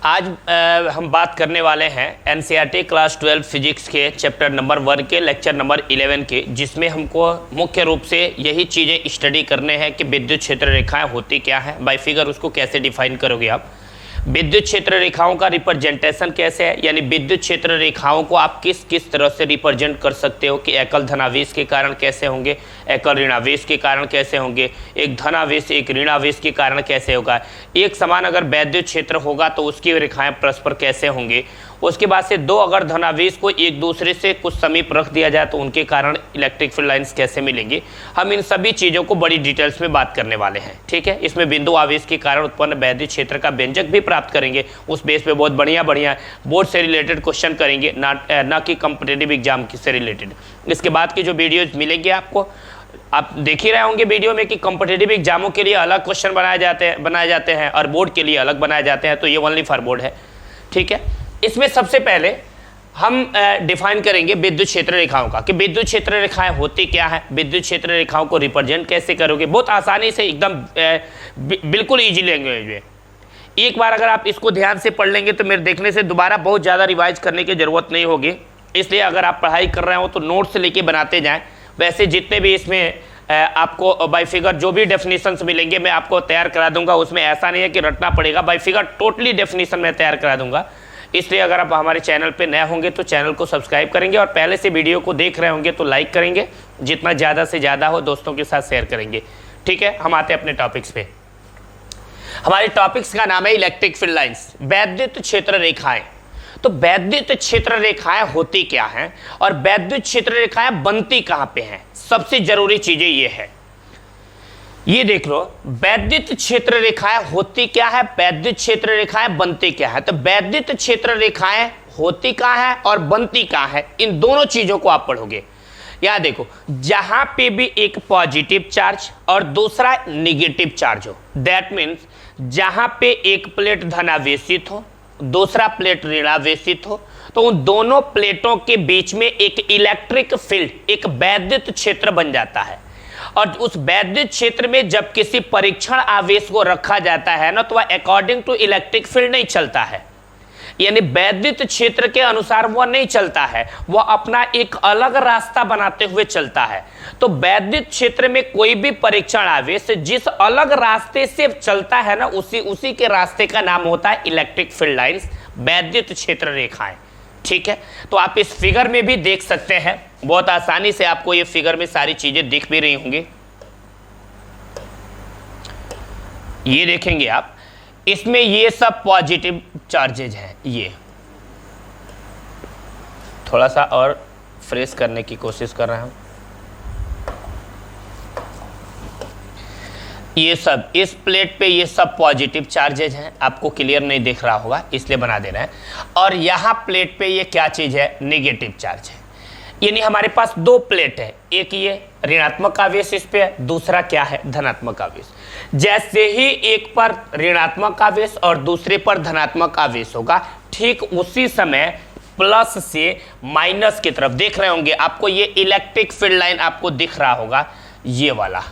आज हम बात करने वाले हैं एनसीईआरटी क्लास 12 फिजिक्स के चैप्टर नंबर 1 के लेक्चर नंबर 11 के, जिसमें हमको मुख्य रूप से यही चीज़ें स्टडी करने हैं कि विद्युत क्षेत्र रेखाएं होती क्या है, बाय फिगर उसको कैसे डिफाइन करोगे आप, विद्युत क्षेत्र रेखाओं का रिप्रेजेंटेशन कैसे है, यानी विद्युत क्षेत्र रेखाओं को आप किस किस तरह से रिप्रेजेंट कर सकते हो कि एकल धनावेश के कारण कैसे होंगे, एकल ऋणावेश के कारण कैसे होंगे, एक धनावेश एक ऋणावेश के कारण कैसे होगा, एक समान अगर वैद्युत क्षेत्र होगा तो उसकी रेखाएं परस्पर कैसे होंगे, उसके बाद से दो अगर धनावेश को एक दूसरे से कुछ समीप रख दिया जाए तो उनके कारण इलेक्ट्रिक फील्ड लाइंस कैसे मिलेंगी। हम इन सभी चीज़ों को बड़ी डिटेल्स में बात करने वाले हैं, ठीक है। इसमें बिंदु आवेश के कारण उत्पन्न वैद्युत क्षेत्र का व्यंजक भी प्राप्त करेंगे, उस बेस पे बहुत बढ़िया बोर्ड से रिलेटेड क्वेश्चन करेंगे, ना कि कॉम्पिटिटिव एग्जाम से रिलेटेड। इसके बाद की जो वीडियोज मिलेंगे आपको, आप देख ही रहे होंगे वीडियो में कि कॉम्पिटिटिव एग्जामों के लिए अलग क्वेश्चन बनाए जाते हैं और बोर्ड के लिए अलग बनाए जाते हैं, तो ये ओनली फॉर बोर्ड है, ठीक है। इसमें सबसे पहले हम डिफाइन करेंगे विद्युत क्षेत्र रेखाओं का कि विद्युत क्षेत्र रेखाएं होती क्या है, विद्युत क्षेत्र रेखाओं को रिप्रेजेंट कैसे करोगे, बहुत आसानी से एकदम बिल्कुल इजी लैंग्वेज में। एक बार अगर आप इसको ध्यान से पढ़ लेंगे तो मेरे देखने से दोबारा बहुत ज़्यादा रिवाइज करने की ज़रूरत नहीं होगी। इसलिए अगर आप पढ़ाई कर रहे हो तो नोट्स लेके बनाते जाएँ। वैसे जितने भी इसमें आपको बाय फिगर जो भी डेफिनेशंस मिलेंगे मैं आपको तैयार करा दूंगा, उसमें ऐसा नहीं है कि रटना पड़ेगा, बाय फिगर टोटली डेफिनेशन मैं तैयार करा दूंगा। इसलिए अगर आप हमारे चैनल पे नए होंगे तो चैनल को सब्सक्राइब करेंगे और पहले से वीडियो को देख रहे होंगे तो लाइक करेंगे, जितना ज़्यादा से ज़्यादा हो दोस्तों के साथ शेयर करेंगे, ठीक है। हम आते हैं अपने टॉपिक्स पे। हमारे टॉपिक्स का नाम है इलेक्ट्रिक फील्ड लाइंस, वैद्युत क्षेत्र रेखाएं। तो वैद्युत क्षेत्र रेखाएं होती क्या हैं और वैद्युत क्षेत्र रेखाएं बनती कहाँ पे हैं, सबसे जरूरी चीजें ये है। ये देख लो, वैद्युत क्षेत्र रेखाएं होती क्या है, वैद्युत क्षेत्र रेखाएं बनती क्या है। तो वैद्युत क्षेत्र रेखाएं होती कहाँ है और बनती कहाँ है, इन दोनों चीजों को आप पढ़ोगे। यहां देखो, जहां पे भी एक पॉजिटिव चार्ज और दूसरा निगेटिव चार्ज हो, दैट मीन्स जहां पे एक प्लेट धनावेशित हो दूसरा प्लेट ऋणावेशित हो, तो उन दोनों प्लेटों के बीच में एक इलेक्ट्रिक फील्ड, एक वैद्युत क्षेत्र बन जाता है। और उस वैद्युत क्षेत्र में जब किसी परीक्षण आवेश को रखा जाता है ना, तो वह अकॉर्डिंग टू इलेक्ट्रिक फील्ड नहीं चलता है, यानी वैद्युत क्षेत्र के अनुसार वह नहीं चलता है, वह अपना एक अलग रास्ता बनाते हुए चलता है। तो वैद्युत क्षेत्र में कोई भी परीक्षण आवेश जिस अलग रास्ते से चलता है ना, उसी के रास्ते का नाम होता है इलेक्ट्रिक फील्ड लाइंस, वैद्युत क्षेत्र रेखाएं, ठीक है। तो आप इस फिगर में भी देख सकते हैं, बहुत आसानी से आपको ये फिगर में सारी चीजें दिख भी रही होंगी। ये देखेंगे आप, इसमें ये सब पॉजिटिव चार्जेज हैं। ये थोड़ा सा और फ्रेश करने की कोशिश कर रहे हैं। ये सब इस प्लेट पे ये सब पॉजिटिव चार्जेज हैं, आपको क्लियर नहीं दिख रहा होगा इसलिए बना दे रहे हैं। और यहाँ प्लेट पे ये क्या चीज है, नेगेटिव चार्ज है। यानी हमारे पास दो प्लेट है, एक ये ऋणात्मक आवेश इस पे है, दूसरा क्या है, धनात्मक आवेश। जैसे ही एक पर ऋणात्मक आवेश और दूसरे पर धनात्मक आवेश होगा, ठीक उसी समय प्लस से माइनस की तरफ देख रहे होंगे आपको ये इलेक्ट्रिक फील्ड लाइन आपको दिख रहा होगा, ये वाला,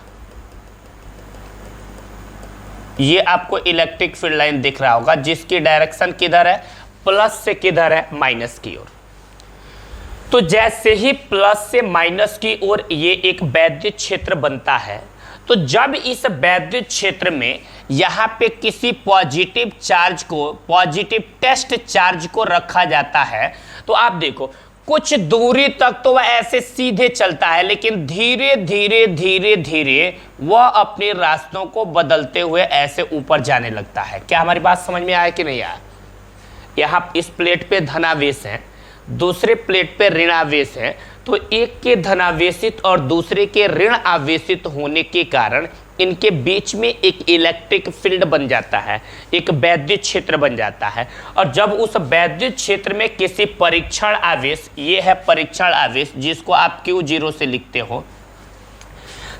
ये आपको इलेक्ट्रिक फील्ड लाइन दिख रहा होगा, जिसकी डायरेक्शन किधर है, प्लस से किधर है, माइनस की ओर। तो जैसे ही प्लस से माइनस की ओर ये एक वैद्युत क्षेत्र बनता है, तो जब इस वैद्युत क्षेत्र में यहाँ पे किसी पॉजिटिव चार्ज को, पॉजिटिव टेस्ट चार्ज को रखा जाता है, तो आप देखो कुछ दूरी तक तो वह ऐसे सीधे चलता है, लेकिन धीरे धीरे धीरे धीरे वह अपने रास्तों को बदलते हुए ऐसे ऊपर जाने लगता है। क्या हमारी बात समझ में आया कि नहीं आया। यहाँ इस प्लेट पे धनावेश है, दूसरे प्लेट पे ऋणावेश है, तो एक के धनावेशित और दूसरे के ऋण आवेशित होने के कारण इनके बीच में एक इलेक्ट्रिक फील्ड बन जाता है, एक वैद्युत क्षेत्र बन जाता है। और जब उस वैद्युत क्षेत्र में किसी परीक्षण आवेश, ये है परीक्षण आवेश जिसको आप Q0 से लिखते हो,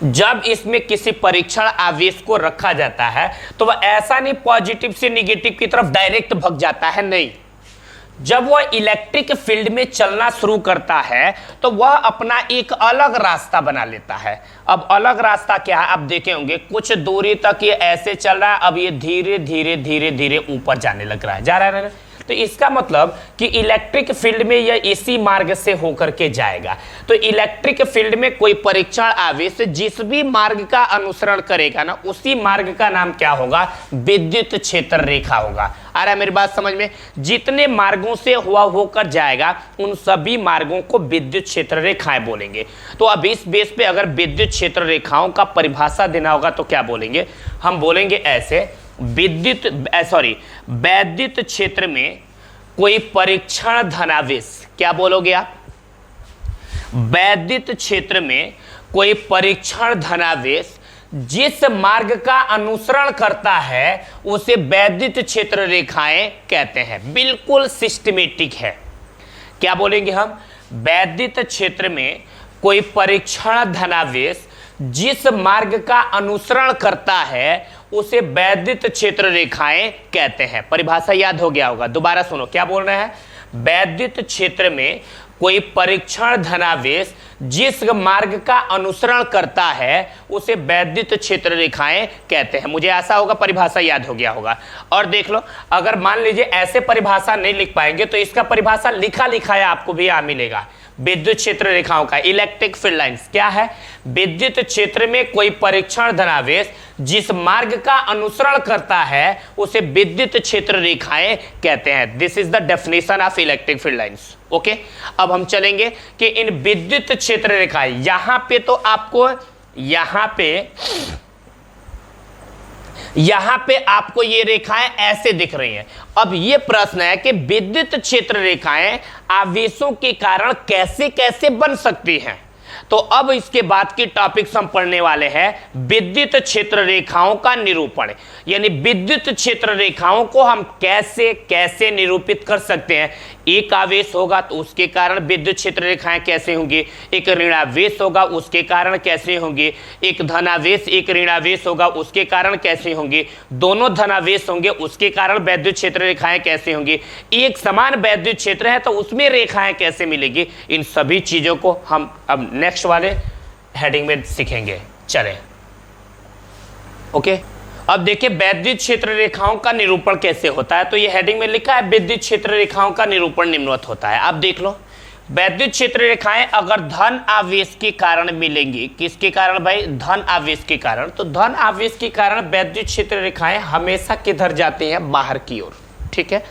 जब इसमें किसी परीक्षण आवेश को रखा जाता है तो वह ऐसा नहीं पॉजिटिव से निगेटिव की तरफ डायरेक्ट भग जाता है, नहीं, जब वह इलेक्ट्रिक फील्ड में चलना शुरू करता है तो वह अपना एक अलग रास्ता बना लेता है। अब अलग रास्ता क्या है, अब देखे होंगे कुछ दूरी तक ये ऐसे चल रहा है, अब ये धीरे धीरे धीरे धीरे ऊपर जाने लग रहा है, जा रहा है। तो इसका मतलब कि इलेक्ट्रिक फील्ड में यह इसी मार्ग से होकर के जाएगा। तो इलेक्ट्रिक फील्ड में कोई परीक्षण आवेश जिस भी मार्ग का अनुसरण करेगा ना, उसी मार्ग का नाम क्या होगा, विद्युत क्षेत्र रेखा होगा। आ रहा है मेरी बात समझ में? जितने मार्गों से हुआ होकर जाएगा उन सभी मार्गों को विद्युत क्षेत्र रेखाएं बोलेंगे। तो अब इस बेस पे अगर विद्युत क्षेत्र रेखाओं का परिभाषा देना होगा तो क्या बोलेंगे, हम बोलेंगे ऐसे, वैद्युत क्षेत्र में कोई परीक्षण धनावेश, क्या बोलोगे आप, वैद्युत क्षेत्र में कोई परीक्षण धनावेश जिस मार्ग का अनुसरण करता है उसे वैद्युत क्षेत्र रेखाएं कहते हैं। बिल्कुल सिस्टमेटिक है। क्या बोलेंगे हम, वैद्युत क्षेत्र में कोई परीक्षण धनावेश जिस मार्ग का अनुसरण करता है उसे वैद्युत क्षेत्र रेखाएं कहते हैं। परिभाषा याद हो गया होगा, दोबारा सुनो क्या बोल रहे हैं, वैद्युत क्षेत्र में कोई परीक्षण धनावेश जिस मार्ग का अनुसरण करता है उसे वैद्युत क्षेत्र रेखाएं कहते हैं। मुझे आशा होगा परिभाषा याद हो गया होगा। और देख लो, अगर मान लीजिए ऐसे परिभाषा नहीं लिख पाएंगे तो इसका परिभाषा लिखा लिखाया आपको भी यहाँ मिलेगा। विद्युत क्षेत्र रेखाओं का, इलेक्ट्रिक फील्ड लाइंस क्या है, विद्युत क्षेत्र में कोई परीक्षण धनावेश जिस मार्ग का अनुसरण करता है उसे विद्युत क्षेत्र रेखाएं कहते हैं। This is the definition of electric field lines. Okay, अब हम चलेंगे कि इन विद्युत क्षेत्र रेखाएं, यहां पे तो आपको यहां पे आपको ये रेखाएं ऐसे दिख रही हैं। अब ये प्रश्न है कि विद्युत क्षेत्र रेखाएं आवेशों के कारण कैसे कैसे बन सकती हैं। तो अब इसके बाद की टॉपिक्स हम पढ़ने वाले हैं विद्युत क्षेत्र रेखाओं का निरूपण, यानी विद्युत क्षेत्र रेखाओं को हम कैसे कैसे निरूपित कर सकते हैं। एक आवेश होगा तो उसके कारण विद्युत क्षेत्र रेखाएं कैसे होंगी, एक ऋणावेश होगा उसके कारण कैसे होंगी, एक धनावेश एक ऋणावेश होगा उसके कारण कैसे होंगी, दोनों धनावेश होंगे उसके कारण विद्युत क्षेत्र रेखाएं कैसे होंगी, एक समान विद्युत क्षेत्र है तो उसमें रेखाएं कैसे मिलेगी। इन सभी चीजों को हम अब नेक्स्ट वाले हेडिंग में सीखेंगे। चलें, ओके। अब देखिए वैद्युत क्षेत्र रेखाओं का निरूपण कैसे होता है। तो ये हेडिंग में लिखा है विद्युत क्षेत्र रेखाओं का निरूपण निम्नवत होता है। अब देख लो, वैद्युत क्षेत्र रेखाएं अगर धन आवेश के कारण मिलेंगी, किसके कारण भाई, धन आवेश के कारण, तो धन आवेश के कारण वैद्युत क्षेत्र रेखाएं हमेशा किधर जाते हैं, बाहर की ओर। ठीक है,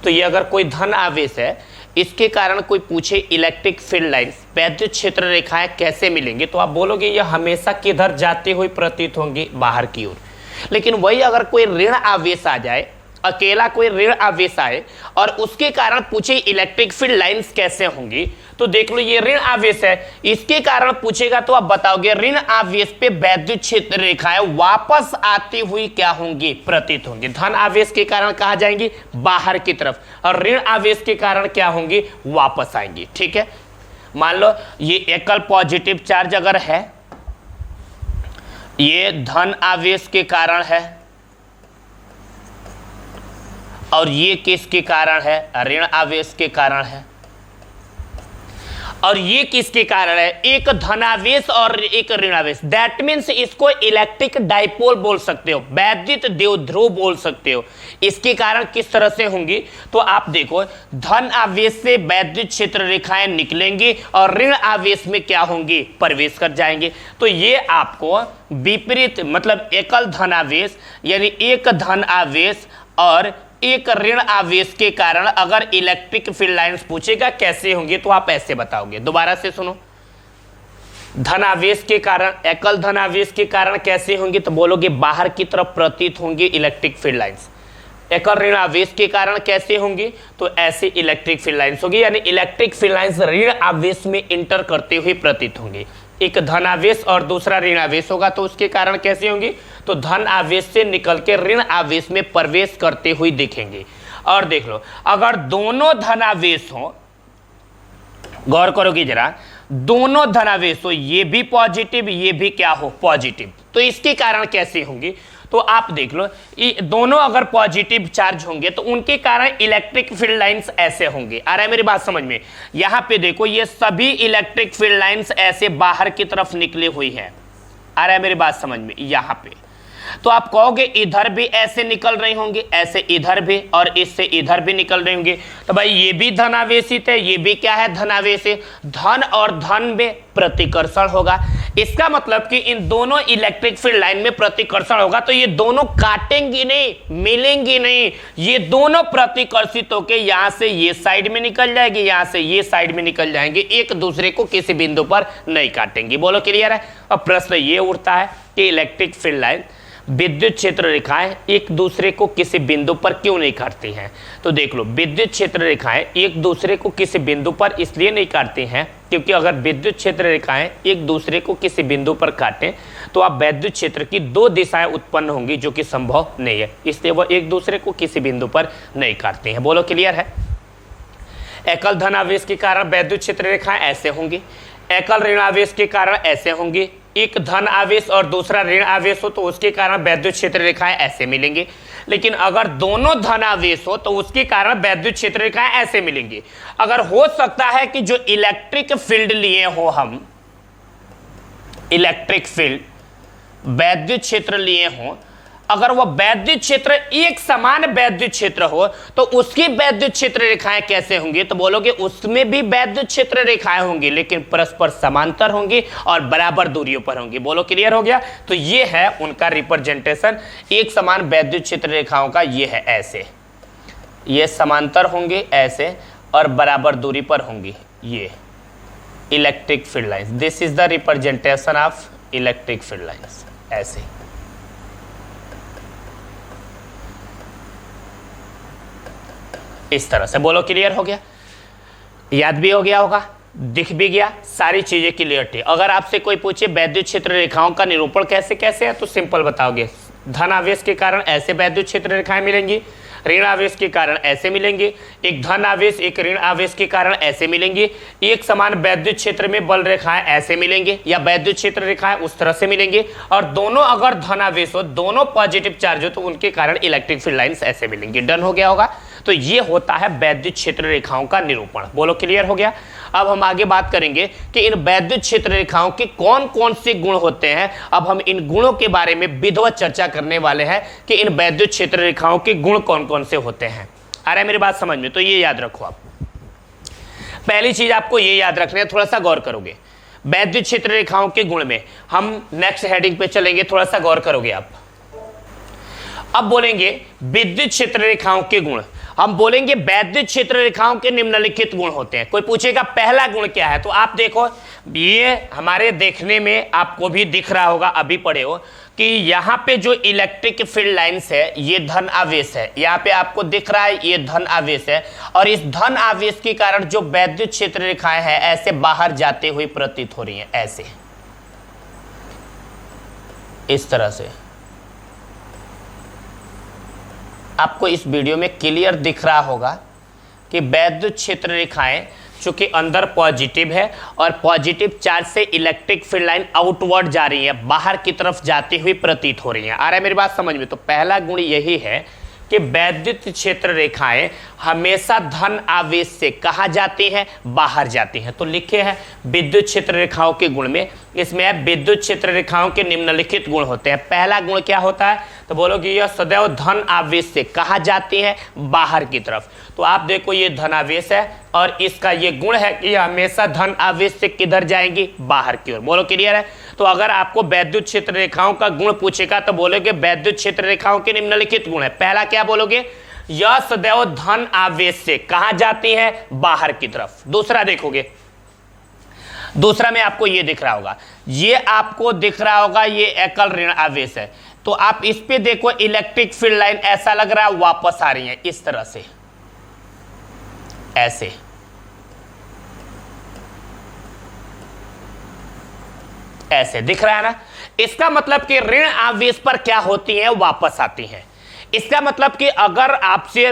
तो ये अगर कोई धन आवेश है, इसके कारण कोई पूछे इलेक्ट्रिक फील्ड लाइंस वैद्युत क्षेत्र रेखाएं कैसे मिलेंगे, तो आप बोलोगे ये हमेशा किधर जाते हुए प्रतीत होंगी, बाहर की ओर। लेकिन वही अगर कोई ऋण आवेश आ जाए, अकेला कोई ऋण आवेश आए और उसके कारण पूछे इलेक्ट्रिक फील्ड लाइंस कैसे होंगी, तो देख लो ये ऋण आवेश है, इसके कारण पूछेगा तो आप बताओगे ऋण आवेश पे वैद्युत क्षेत्र रेखाएं वापस आती हुई क्या होंगी, प्रतीत होंगी। धन आवेश के कारण कहां जाएंगी, बाहर की तरफ, और ऋण आवेश के कारण क्या होंगी, वापस आएंगी। ठीक है, मान लो ये एकल पॉजिटिव चार्ज अगर है, ये धन आवेश के कारण है और ये किसके कारण है, ऋण आवेश के कारण है, और ये किसके कारण है, एक धनावेश और एक ऋणावेश। दैट मीन्स इसको इलेक्ट्रिक डाइपोल बोल सकते हो, वैद्युत द्विध्रुव बोल सकते हो। इसके कारण किस तरह से होंगी, तो आप देखो धन आवेश से वैद्युत क्षेत्र रेखाएं निकलेंगी और ऋण आवेश में क्या होंगी, प्रवेश कर जाएंगे। तो ये आपको विपरीत, मतलब एकल धनावेश यानी एक धन आवेश और एक ऋण आवेश के कारण अगर इलेक्ट्रिक फील्ड लाइंस पूछेगा कैसे होंगे, तो आप ऐसे बताओगे। दोबारा से सुनो, धनावेश के कारण, एकल धनावेश के कारण कैसे होंगे, तो बोलोगे बाहर की तरफ प्रतीत होंगे इलेक्ट्रिक फील्ड लाइंस। एकल ऋण आवेश के कारण कैसे होंगी, तो ऐसे इलेक्ट्रिक फील्ड लाइंस होगी, यानी इलेक्ट्रिक फील्ड लाइंस ऋण आवेश में इंटर करते हुए प्रतीत होंगे। एक धनावेश और दूसरा ऋण आवेश होगा तो उसके कारण कैसे होंगी, तो धन आवेश से निकल के ऋण आवेश में प्रवेश करते हुए दिखेंगे। और देख लो अगर दोनों धनावेश हो, गौर करोगे जरा, दोनों धनावेश हो, ये भी पॉजिटिव ये भी क्या हो, पॉजिटिव, तो इसके कारण कैसे होंगी, तो आप देख लो ये दोनों अगर पॉजिटिव चार्ज होंगे तो उनके कारण इलेक्ट्रिक फील्ड लाइंस ऐसे होंगे। आ रहा है मेरी बात समझ में? यहां पे देखो ये सभी इलेक्ट्रिक फील्ड लाइंस ऐसे बाहर की तरफ निकली हुई है। आ रहा है मेरी बात समझ में? यहां पे तो आप कहोगे इधर भी ऐसे निकल रहे होंगे, ऐसे इधर भी, और इससे इधर भी निकल रहे होंगे। तो भाई ये भी धनावेशित है, ये भी क्या है? धनावेशित। धन और धन में प्रतिकर्षण होगा। इसका मतलब कि इन दोनों इलेक्ट्रिक फील्ड लाइन में प्रतिकर्षण होगा तो ये दोनों काटेंगी नहीं, मिलेंगी नहीं, ये दोनों प्रतिकर्षित होकर यहां से ये साइड में निकल जाएगी, यहां से ये साइड में निकल जाएंगे, एक दूसरे को किसी बिंदु पर नहीं काटेंगी। बोलो क्लियर है? अब प्रश्न ये उठता है कि इलेक्ट्रिक फील्ड लाइन, विद्युत क्षेत्र रेखाएं एक दूसरे को किसी बिंदु पर क्यों नहीं काटती हैं? तो देख लो, विद्युत क्षेत्र रेखाएं एक दूसरे को किसी बिंदु पर इसलिए नहीं काटती हैं क्योंकि अगर विद्युत क्षेत्र रेखाएं एक दूसरे को किसी बिंदु पर काटें तो आप विद्युत क्षेत्र की दो दिशाएं उत्पन्न होंगी जो कि संभव नहीं है, इसलिए वह एक दूसरे को किसी बिंदु पर नहीं काटती हैं। बोलो क्लियर है? एकल धनावेश के कारण विद्युत क्षेत्र रेखाएं ऐसे होंगी, एकल ऋणावेश के कारण ऐसे होंगी, एक धन आवेश और दूसरा ऋण आवेश हो तो उसके कारण विद्युत क्षेत्र रेखाएं ऐसे मिलेंगे। लेकिन अगर दोनों धन आवेश हो तो उसके कारण विद्युत क्षेत्र रेखाएं ऐसे मिलेंगी। अगर हो सकता है कि जो इलेक्ट्रिक फील्ड लिए हो हम, इलेक्ट्रिक फील्ड विद्युत क्षेत्र लिए हो, अगर वह विद्युत क्षेत्र एक समान विद्युत क्षेत्र हो तो उसकी विद्युत क्षेत्र रेखाएं कैसे होंगी? तो बोलोगे उसमें भी विद्युत क्षेत्र रेखाएं होंगी लेकिन परस्पर समांतर होंगी और बराबर दूरियों पर होंगी। बोलो क्लियर हो गया? तो ये है उनका रिप्रेजेंटेशन एक समान विद्युत क्षेत्र रेखाओं का। ये है ऐसे, ये समांतर होंगे ऐसे और बराबर दूरी पर होंगी, ये electric field lines. This is the representation of electric field lines. ऐसे इस तरह से। बोलो क्लियर हो गया? याद भी हो गया होगा, दिख भी गया, सारी चीजें क्लियर थी। अगर आपसे कोई पूछे विद्युत क्षेत्र रेखाओं का निरूपण कैसे कैसे है तो सिंपल बताओगे, धन आवेश के कारण ऐसे विद्युत क्षेत्र रेखाएं मिलेंगी, ऋण आवेश के कारण ऐसे मिलेंगे, एक धन आवेश एक ऋण आवेश के कारण ऐसे मिलेंगे, एक समान विद्युत क्षेत्र में बल रेखाएं ऐसे मिलेंगे या विद्युत क्षेत्र रेखाएं उस तरह से मिलेंगे, और दोनों अगर धन आवेश हो, दोनों पॉजिटिव चार्ज हो तो उनके कारण इलेक्ट्रिक फील्ड लाइंस ऐसे मिलेंगी। डन हो गया होगा? तो ये होता है विद्युत क्षेत्र रेखाओं का निरूपण। बोलो क्लियर हो गया? अब हम आगे बात करेंगे कि इन विद्युत क्षेत्र रेखाओं के कौन कौन से गुण होते हैं। अब हम इन गुणों के बारे में विधिवत चर्चा करने वाले हैं कि इन विद्युत क्षेत्र रेखाओं के गुण कौन कौन से होते हैं। आ रहा है मेरी बात समझ में? तो ये याद रखो आप। पहली चीज आपको ये याद रखना है, थोड़ा सा गौर करोगे विद्युत क्षेत्र रेखाओं के गुण में। हम नेक्स्ट हेडिंग पे चलेंगे, थोड़ा सा गौर करोगे आप। अब बोलेंगे विद्युत क्षेत्र रेखाओं के गुण, हम बोलेंगे विद्युत क्षेत्र रेखाओं के निम्नलिखित गुण होते हैं। कोई पूछेगा पहला गुण क्या है, तो आप देखो ये हमारे देखने में आपको भी दिख रहा होगा, अभी पढ़े हो कि यहाँ पे जो इलेक्ट्रिक फील्ड लाइंस है ये धन आवेश है, यहाँ पे आपको दिख रहा है ये धन आवेश है, और इस धन आवेश के कारण जो विद्युत क्षेत्र रेखाएं हैं ऐसे बाहर जाते हुए प्रतीत हो रही हैं, ऐसे इस तरह से। आपको इस वीडियो में क्लियर दिख रहा होगा कि विद्युत क्षेत्र रेखाएं चूंकि अंदर पॉजिटिव है और पॉजिटिव चार्ज से इलेक्ट्रिक फील्ड लाइन आउटवर्ड जा रही है, बाहर की तरफ जाती हुई प्रतीत हो रही है। आ रहा है मेरी बात समझ में? तो पहला गुण यही है कि विद्युत क्षेत्र रेखाएं हमेशा धन आवेश से कहां जाती हैं? बाहर जाती हैं। तो लिखे हैं विद्युत क्षेत्र रेखाओं के गुण में, इसमें है विद्युत क्षेत्र रेखाओं के निम्नलिखित गुण होते हैं। पहला गुण क्या होता है? तो बोलोगे यह सदैव धन आवेश से कहां जाती है? बाहर की तरफ। तो आप देखो ये धन आवेश है और इसका ये गुण है कि हमेशा धन आवेश से किधर जाएंगी? बाहर की ओर। बोलो क्लियर है? तो अगर आपको विद्युत क्षेत्र रेखाओं का गुण पूछेगा तो बोलोगे विद्युत क्षेत्र रेखाओं के निम्नलिखित गुण है। पहला क्या बोलोगे? यह सदैव धन आवेश से कहां जाती है? बाहर की तरफ। दूसरा देखोगे, दूसरा में आपको ये दिख रहा होगा, ये आपको दिख रहा होगा ये एकल ऋण आवेश है, तो आप इस पे देखो इलेक्ट्रिक फील्ड लाइन ऐसा लग रहा है वापस आ रही है इस तरह से, ऐसे ऐसे दिख रहा है ना। इसका मतलब कि ऋण आवेश पर क्या होती है? वापस आती हैं। इसका मतलब कि अगर आपसे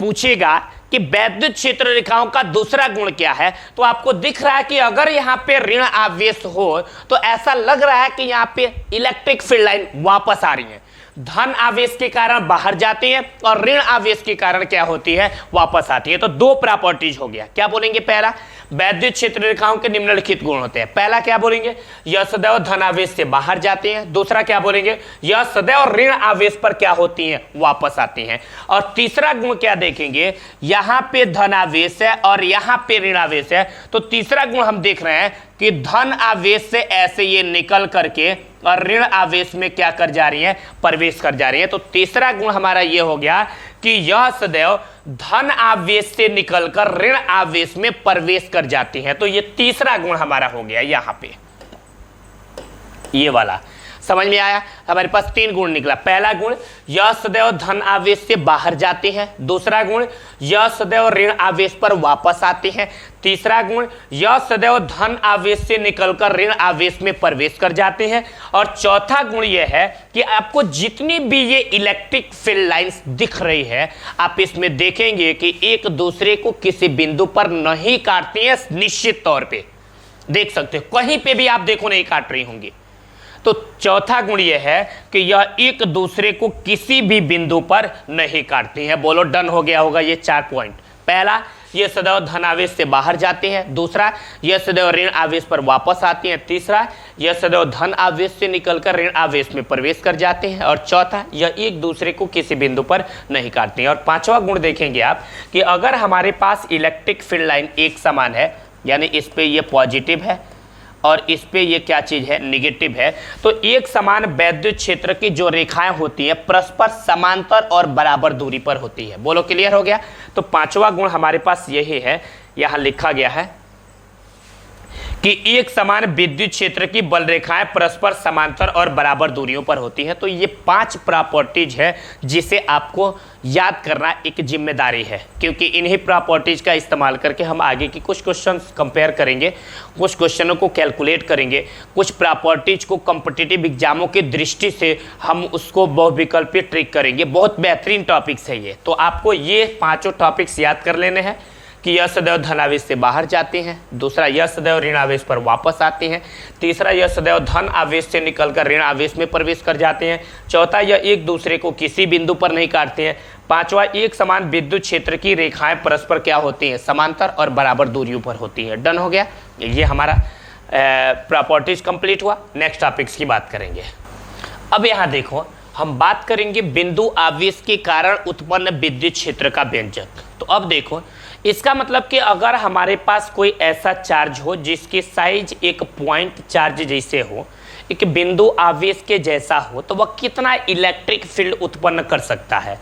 पूछेगा कि विद्युत क्षेत्र रेखाओं का दूसरा गुण क्या है, तो आपको दिख रहा है कि अगर यहां पे ऋण आवेश हो तो ऐसा लग रहा है कि यहां पे इलेक्ट्रिक फील्ड लाइन वापस आ रही है। धन आवेश के कारण बाहर जाती है और ऋण आवेश के कारण क्या होती है, वापस आती है। तो दो प्रॉपर्टीज हो गया। क्या बोलेंगे, पहला वैद्युत क्षेत्र रेखाओं के निम्नलिखित गुण होते हैं। पहला क्या बोलेंगे, यह सदैव धन आवेश से बाहर जाते हैं। दूसरा क्या बोलेंगे, यह सदैव ऋण आवेश पर क्या होती हैं, वापस आती हैं। और तीसरा गुण क्या देखेंगे, यहां पे धन आवेश है और यहां पे ऋण आवेश है। तो तीसरा गुण हम देख रहे हैं कि धन आवेश से ऐसे ये निकल करके और ऋण आवेश में क्या कर जा रही है, प्रवेश कर जा रही है। तो तीसरा गुण हमारा ये हो गया कि यह सदैव धन आवेश से निकलकर ऋण आवेश में प्रवेश कर जाती है। तो ये तीसरा गुण हमारा हो गया यहां पे, ये वाला। समझ में आया, हमारे पास तीन गुण निकला। पहला गुण, यह सदैव धन आवेश से बाहर जाते हैं। दूसरा गुण, यह सदैव ऋण आवेश पर वापस आते हैं। तीसरा गुण, यह सदैव धन आवेश से निकलकर ऋण आवेश में प्रवेश कर जाते हैं। और चौथा गुण यह है कि आपको जितनी भी ये इलेक्ट्रिक फील्ड लाइंस दिख रही है, आप इसमें देखेंगे कि एक दूसरे को किसी बिंदु पर नहीं काटती हैं। निश्चित तौर पे देख सकते हो, कहीं पे भी आप देखो नहीं काट रही होंगी। तो चौथा गुण यह है कि यह एक दूसरे को किसी भी बिंदु पर नहीं काटती हैं। बोलो, डन हो गया होगा ये 4 पॉइंट। पहला, यह सदैव धन आवेश से बाहर जाते हैं। दूसरा, यह सदैव ऋण आवेश पर वापस आते हैं। तीसरा, यह सदैव धन आवेश से निकलकर ऋण आवेश में प्रवेश कर जाते हैं। और चौथा, यह एक दूसरे को किसी बिंदु पर नहीं काटते हैं। और पांचवा गुण देखेंगे आप कि अगर हमारे पास इलेक्ट्रिक फील्ड लाइन एक समान है, यानी इस पे ये पॉजिटिव है और इस पे ये क्या चीज है, निगेटिव है, तो एक समान वैद्युत क्षेत्र की जो रेखाएं होती हैं परस्पर समांतर और बराबर दूरी पर होती है। बोलो, क्लियर हो गया। तो पांचवा गुण हमारे पास यही है, यहां लिखा गया है कि एक समान विद्युत क्षेत्र की बल रेखाएं परस्पर समांतर और बराबर दूरियों पर होती है। तो ये 5 प्रॉपर्टीज है जिसे आपको याद करना एक जिम्मेदारी है, क्योंकि इन्हीं प्रॉपर्टीज का इस्तेमाल करके हम आगे की कुछ क्वेश्चंस कंपेयर करेंगे, कुछ क्वेश्चनों को कैलकुलेट करेंगे, कुछ प्रॉपर्टीज को कॉम्पिटिटिव एग्जामों की दृष्टि से हम उसको बहुविकल्पीय ट्रिक करेंगे। बहुत बेहतरीन टॉपिक्स है ये। तो आपको ये 5 टॉपिक्स याद कर लेने हैं कि यह सदैव धन आवेश से बाहर जाते हैं। दूसरा, यह सदैव ऋण आवेश पर वापस आते हैं। तीसरा, यह सदैव धन आवेश से निकलकर ऋण आवेश में प्रवेश कर जाते हैं। चौथा, यह एक दूसरे को किसी बिंदु पर नहीं काटते हैं। पांचवा, एक समान विद्युत क्षेत्र की रेखाएं परस्पर क्या होती हैं, समांतर और बराबर दूरियों पर होती है। डन हो गया, ये हमारा प्रॉपर्टीज कंप्लीट हुआ। नेक्स्ट टॉपिक्स की बात करेंगे। अब यहाँ देखो, हम बात करेंगे बिंदु आवेश के कारण उत्पन्न विद्युत क्षेत्र का व्यंजक। तो अब देखो, इसका मतलब कि अगर हमारे पास कोई ऐसा चार्ज हो जिसकी साइज एक पॉइंट चार्ज जैसे हो, एक बिंदु आवेश के जैसा हो, तो वह कितना इलेक्ट्रिक फील्ड उत्पन्न कर सकता है।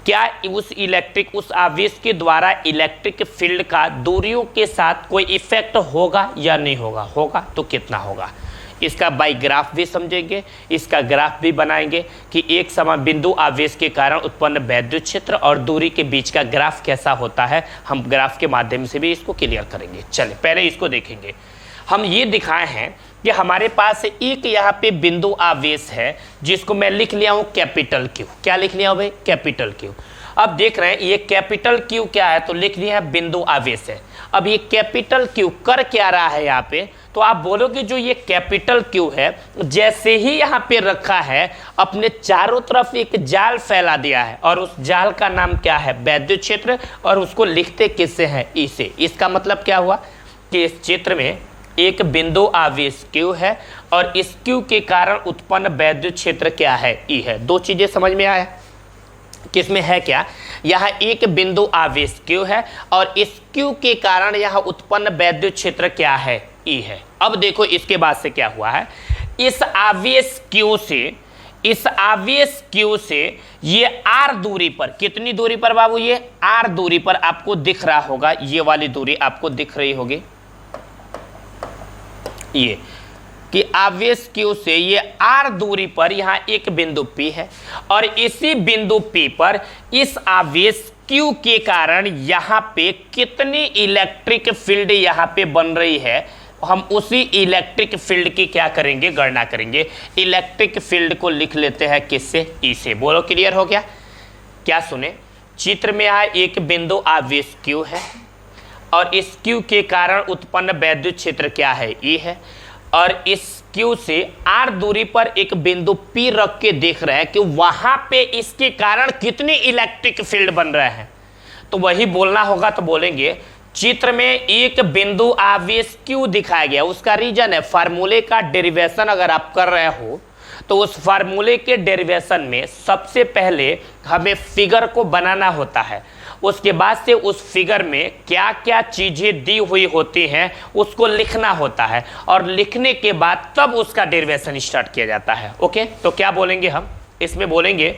क्या उस आवेश के द्वारा इलेक्ट्रिक फील्ड का दूरियों के साथ कोई इफेक्ट होगा या नहीं होगा, होगा तो कितना होगा। इसका बाई ग्राफ भी समझेंगे, इसका ग्राफ भी बनाएंगे कि एक समान बिंदु आवेश के कारण उत्पन्न वैद्युत क्षेत्र और दूरी के बीच का ग्राफ कैसा होता है। हम ग्राफ के माध्यम से भी इसको क्लियर करेंगे। चले पहले इसको देखेंगे। हम ये दिखाए हैं कि हमारे पास एक यहाँ पे बिंदु आवेश है जिसको मैं लिख लिया हूँ कैपिटल क्यू। क्या लिख लिया हूँ भाई, कैपिटल क्यू। अब देख रहे हैं ये कैपिटल क्यू क्या है, तो लिख लिया है बिंदु आवेश है। अब ये कैपिटल क्यू कर क्या रहा है यहाँ पे, तो आप बोलोगे जो ये कैपिटल क्यू है, जैसे ही यहाँ पे रखा है अपने चारों तरफ एक जाल फैला दिया है और उस जाल का नाम क्या है, वैद्युत क्षेत्र, और उसको लिखते किससे हैं, ई से। इसका मतलब क्या हुआ कि इस चित्र में एक बिंदु आवेश क्यू है और इस क्यू के कारण उत्पन्न वैद्युत क्षेत्र क्या है, ई है। दो चीजें समझ में आया, किसमें है क्या, यहाँ एक बिंदु आवेश क्यू है और इस क्यू के कारण यहाँ उत्पन्न वैद्युत क्षेत्र क्या है, ई है। अब देखो इसके बाद से क्या हुआ है, इस आवेश क्यू से ये आर दूरी पर, कितनी दूरी पर बाबू, ये आर दूरी पर आपको दिख रहा होगा, ये वाली दूरी आपको दिख रही होगी, ये कि आवेश क्यू से ये आर दूरी पर यहाँ एक बिंदु P है और इसी बिंदु P पर इस आवेश क्यू के कारण यहाँ पे कितनी इलेक्ट्रिक फील्ड यहाँ पे बन रही है, हम उसी इलेक्ट्रिक फील्ड की क्या करेंगे, गणना करेंगे। इलेक्ट्रिक फील्ड को लिख लेते हैं किससे, ई से। बोलो क्लियर हो गया। क्या सुने, चित्र में यहाँ एक बिंदु आवेश क्यू है और इस क्यू के कारण उत्पन्न वैद्युत क्षेत्र क्या है, ई है, और इस Q से R दूरी पर एक बिंदु P रख के देख रहे हैं कि वहां पे इसके कारण कितनी इलेक्ट्रिक फील्ड बन रहे हैं। तो वही बोलना होगा, तो बोलेंगे चित्र में एक बिंदु आवेश Q दिखाया गया, उसका रीजन है फार्मूले का डेरिवेशन अगर आप कर रहे हो तो उस फार्मूले के डेरिवेशन में सबसे पहले हमें फिगर को बनाना होता है, उसके बाद से उस फिगर में क्या क्या चीजें दी हुई होती हैं उसको लिखना होता है, और लिखने के बाद तब उसका डेरिवेशन स्टार्ट किया जाता है। ओके, तो क्या बोलेंगे हम इसमें, बोलेंगे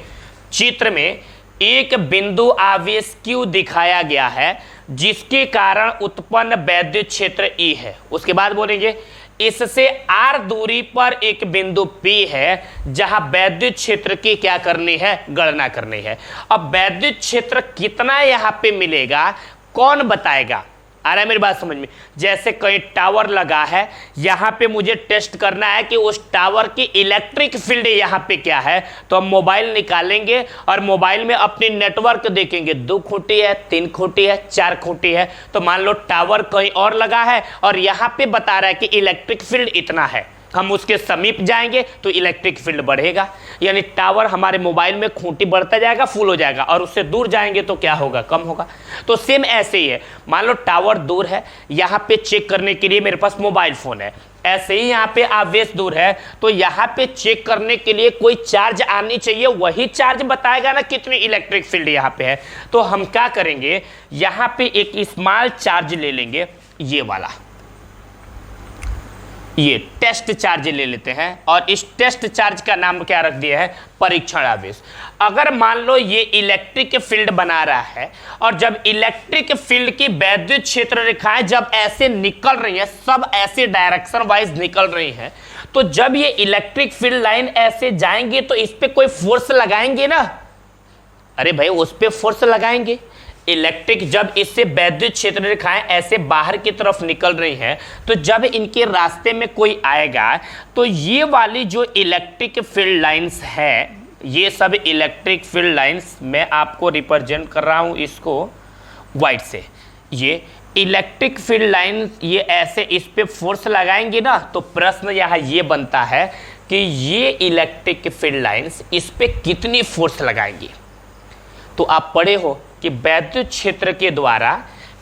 चित्र में एक बिंदु आवेश Q दिखाया गया है जिसके कारण उत्पन्न वैद्युत क्षेत्र E है। उसके बाद बोलेंगे इससे R दूरी पर एक बिंदु P है जहां वैद्युत क्षेत्र की क्या करनी है, गणना करनी है। अब वैद्युत क्षेत्र कितना यहां पे मिलेगा कौन बताएगा? आ रहा है मेरी बात समझ में? जैसे कहीं टावर लगा है, यहाँ पे मुझे टेस्ट करना है कि उस टावर की इलेक्ट्रिक फील्ड यहाँ पे क्या है, तो हम मोबाइल निकालेंगे और मोबाइल में अपनी नेटवर्क देखेंगे, 2 खूंटी है, 3 खूंटी है, 4 खूंटी है। तो मान लो टावर कहीं और लगा है और यहाँ पे बता रहा है कि इलेक्ट्रिक फील्ड इतना है, हम उसके समीप जाएंगे तो इलेक्ट्रिक फील्ड बढ़ेगा, यानी टावर हमारे मोबाइल में खूंटी बढ़ता जाएगा, फुल हो जाएगा, और उससे दूर जाएंगे तो क्या होगा, कम होगा। तो सेम ऐसे ही है, मान लो टावर दूर है, यहाँ पे चेक करने के लिए मेरे पास मोबाइल फोन है, ऐसे ही यहाँ पे आवेश दूर है, तो यहाँ पे चेक करने के लिए कोई चार्ज आनी चाहिए, वही चार्ज बताएगा ना कितनी इलेक्ट्रिक फील्ड यहाँ पे है। तो हम क्या करेंगे, यहाँ पे एक स्मॉल चार्ज ले लेंगे, ये वाला, ये टेस्ट चार्ज ले लेते हैं, और इस टेस्ट चार्ज का नाम क्या रख दिया है, परीक्षण आवेश। अगर मान लो ये इलेक्ट्रिक फील्ड बना रहा है, और जब इलेक्ट्रिक फील्ड की वैद्युत क्षेत्र रेखाएं जब ऐसे निकल रही हैं, सब ऐसे डायरेक्शन वाइज निकल रही हैं, तो जब ये इलेक्ट्रिक फील्ड लाइन ऐसे जाएंगे तो इस पे कोई फोर्स लगाएंगे ना, अरे भाई उस पे फोर्स लगाएंगे। इलेक्ट्रिक जब इससे वैद्युत क्षेत्र रेखाएं ऐसे बाहर की तरफ निकल रही हैं, तो जब इनके रास्ते में कोई आएगा तो ये वाली जो इलेक्ट्रिक फील्ड लाइंस है, ये सब इलेक्ट्रिक फील्ड लाइंस मैं आपको रिप्रेजेंट कर रहा हूं इसको व्हाइट से, ये इलेक्ट्रिक फील्ड लाइन ये ऐसे इस पे फोर्स लगाएंगे ना, तो प्रश्न यहाँ ये बनता है कि ये इलेक्ट्रिक फील्ड लाइंस इस पे कितनी फोर्स लगाएंगी। तो आप पढ़े हो कि वैद्युत क्षेत्र के द्वारा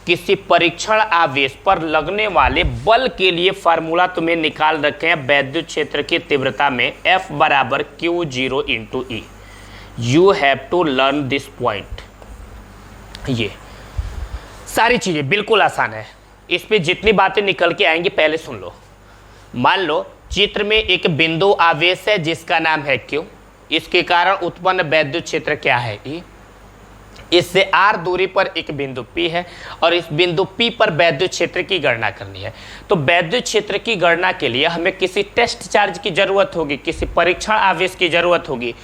किसी परीक्षण आवेश पर लगने वाले बल के लिए फार्मूला तुम्हें निकाल रखे हैं, वैद्युत क्षेत्र की तीव्रता में F बराबर Q0 into E। You have to learn this point. ये सारी चीजें बिल्कुल आसान है, इस पे जितनी बातें निकल के आएंगी पहले सुन लो। मान लो चित्र में एक बिंदु आवेश है जिसका नाम है Q, इसके कारण उत्पन्न वैद्युत क्षेत्र क्या है, E। इससे R दूरी पर एक बिंदु P है, और इस बिंदु P पर वैद्युत क्षेत्र की गणना करनी है। तो वैद्युत क्षेत्र की गणना के लिए हमें किसी टेस्ट चार्ज की जरूरत होगी, किसी परीक्षण आवेश की जरूरत होगी।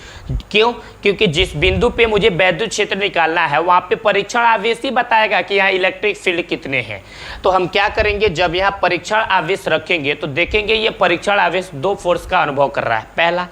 क्यों? क्योंकि जिस बिंदु पे मुझे वैद्युत क्षेत्र निकालना है वहां पे परीक्षण आवेश ही बताएगा कि यहाँ इलेक्ट्रिक फील्ड कितने हैं। तो हम क्या करेंगे, जब यहाँ परीक्षण आवेश रखेंगे तो देखेंगे ये परीक्षण आवेश 2 फोर्स का अनुभव कर रहा है। पहला,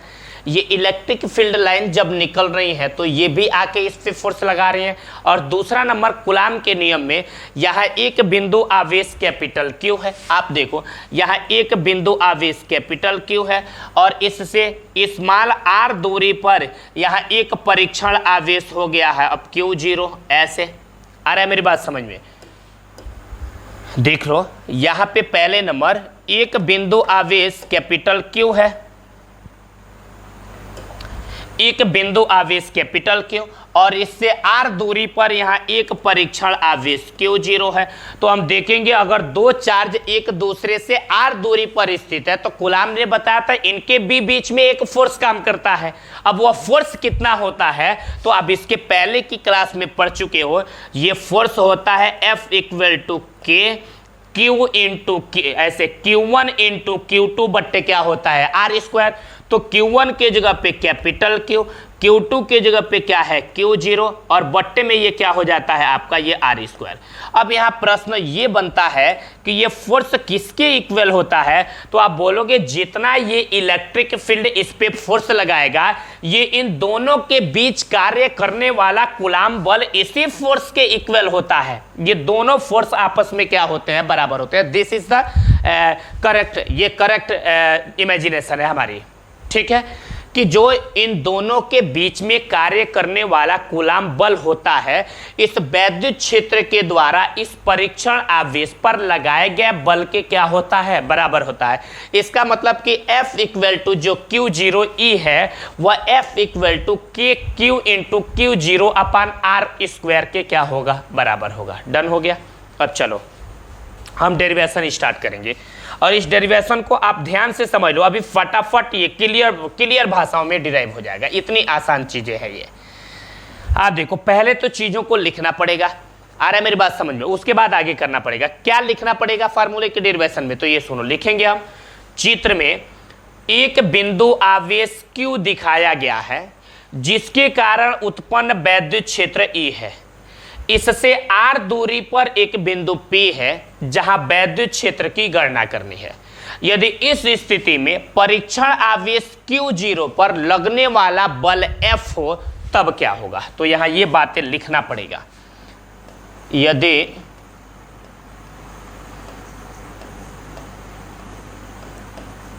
ये इलेक्ट्रिक फील्ड लाइन जब निकल रही है तो ये भी आके इस पे फोर्स लगा रही है, और दूसरा नंबर कूलाम के नियम में यहाँ एक बिंदु आवेश कैपिटल Q है। आप देखो यहाँ एक बिंदु आवेश कैपिटल Q है, और इससे स्मॉल r दूरी पर यहाँ एक परीक्षण आवेश हो गया है अब Q0। ऐसे आ रहा है मेरी बात समझ में? देख लो यहाँ पे पहले नंबर एक बिंदु आवेश कैपिटल Q है, एक बिंदु आवेश कैपिटल Q, और इससे R दूरी पर यहाँ एक परीक्षण आवेश Q0 है। तो हम देखेंगे अगर 2 चार्ज एक दूसरे से R दूरी पर स्थित है तो कूलाम ने बताया था इनके भी बीच में एक फोर्स काम करता है। अब वह फोर्स कितना होता है, तो अब इसके पहले की क्लास में पढ़ चुके हो, ये फोर्स होता है F equal to K Q into ऐसे Q1 इंटू Q2 बट्टे क्या होता है R स्क्वायर। तो Q1 के जगह पे कैपिटल Q, Q2 के जगह पे क्या है Q0 और बट्टे में ये क्या हो जाता है आपका ये R स्क्वायर। अब यहाँ प्रश्न ये बनता है कि ये फोर्स किसके इक्वल होता है, तो आप बोलोगे जितना ये इलेक्ट्रिक फील्ड इस पे फोर्स लगाएगा ये इन दोनों के बीच कार्य करने वाला कूलाम बल इसी फोर्स के इक्वल होता है। ये दोनों फोर्स आपस में क्या होते हैं, बराबर होते हैं। दिस इज द करेक्ट, ये करेक्ट इमेजिनेशन है हमारी, ठीक है, कि जो इन दोनों के बीच में कार्य करने वाला कूलाम बल होता है इस वैद्युत क्षेत्र के द्वारा इस परीक्षण आवेश पर लगाए गए बल के क्या होता है, बराबर होता है। इसका मतलब कि F इक्वल टू जो Q0E है वह F equal to KQ into Q0 upon R square के क्या होगा, बराबर होगा। डन हो गया। अब चलो हम डेरिवेशन स्टार्ट करेंगे और इस डेरिवेशन को आप ध्यान से समझ लो, अभी फटाफट ये क्लियर भाषाओं में डिराइव हो जाएगा, इतनी आसान चीजें हैं ये। आप देखो पहले तो चीजों को लिखना पड़ेगा, आ रहा है मेरी बात समझ में, उसके बाद आगे करना पड़ेगा। क्या लिखना पड़ेगा फार्मूले के डेरिवेशन में, तो ये सुनो, लिखेंगे हम चित्र में एक बिंदु आवेश Q दिखाया गया है जिसके कारण उत्पन्न वैद्युत क्षेत्र E है। इससे R दूरी पर एक बिंदु P है जहां वैद्युत क्षेत्र की गणना करनी है। यदि इस स्थिति में परीक्षण आवेश Q0 पर लगने वाला बल F हो तब क्या होगा, तो यहां ये बातें लिखना पड़ेगा। यदि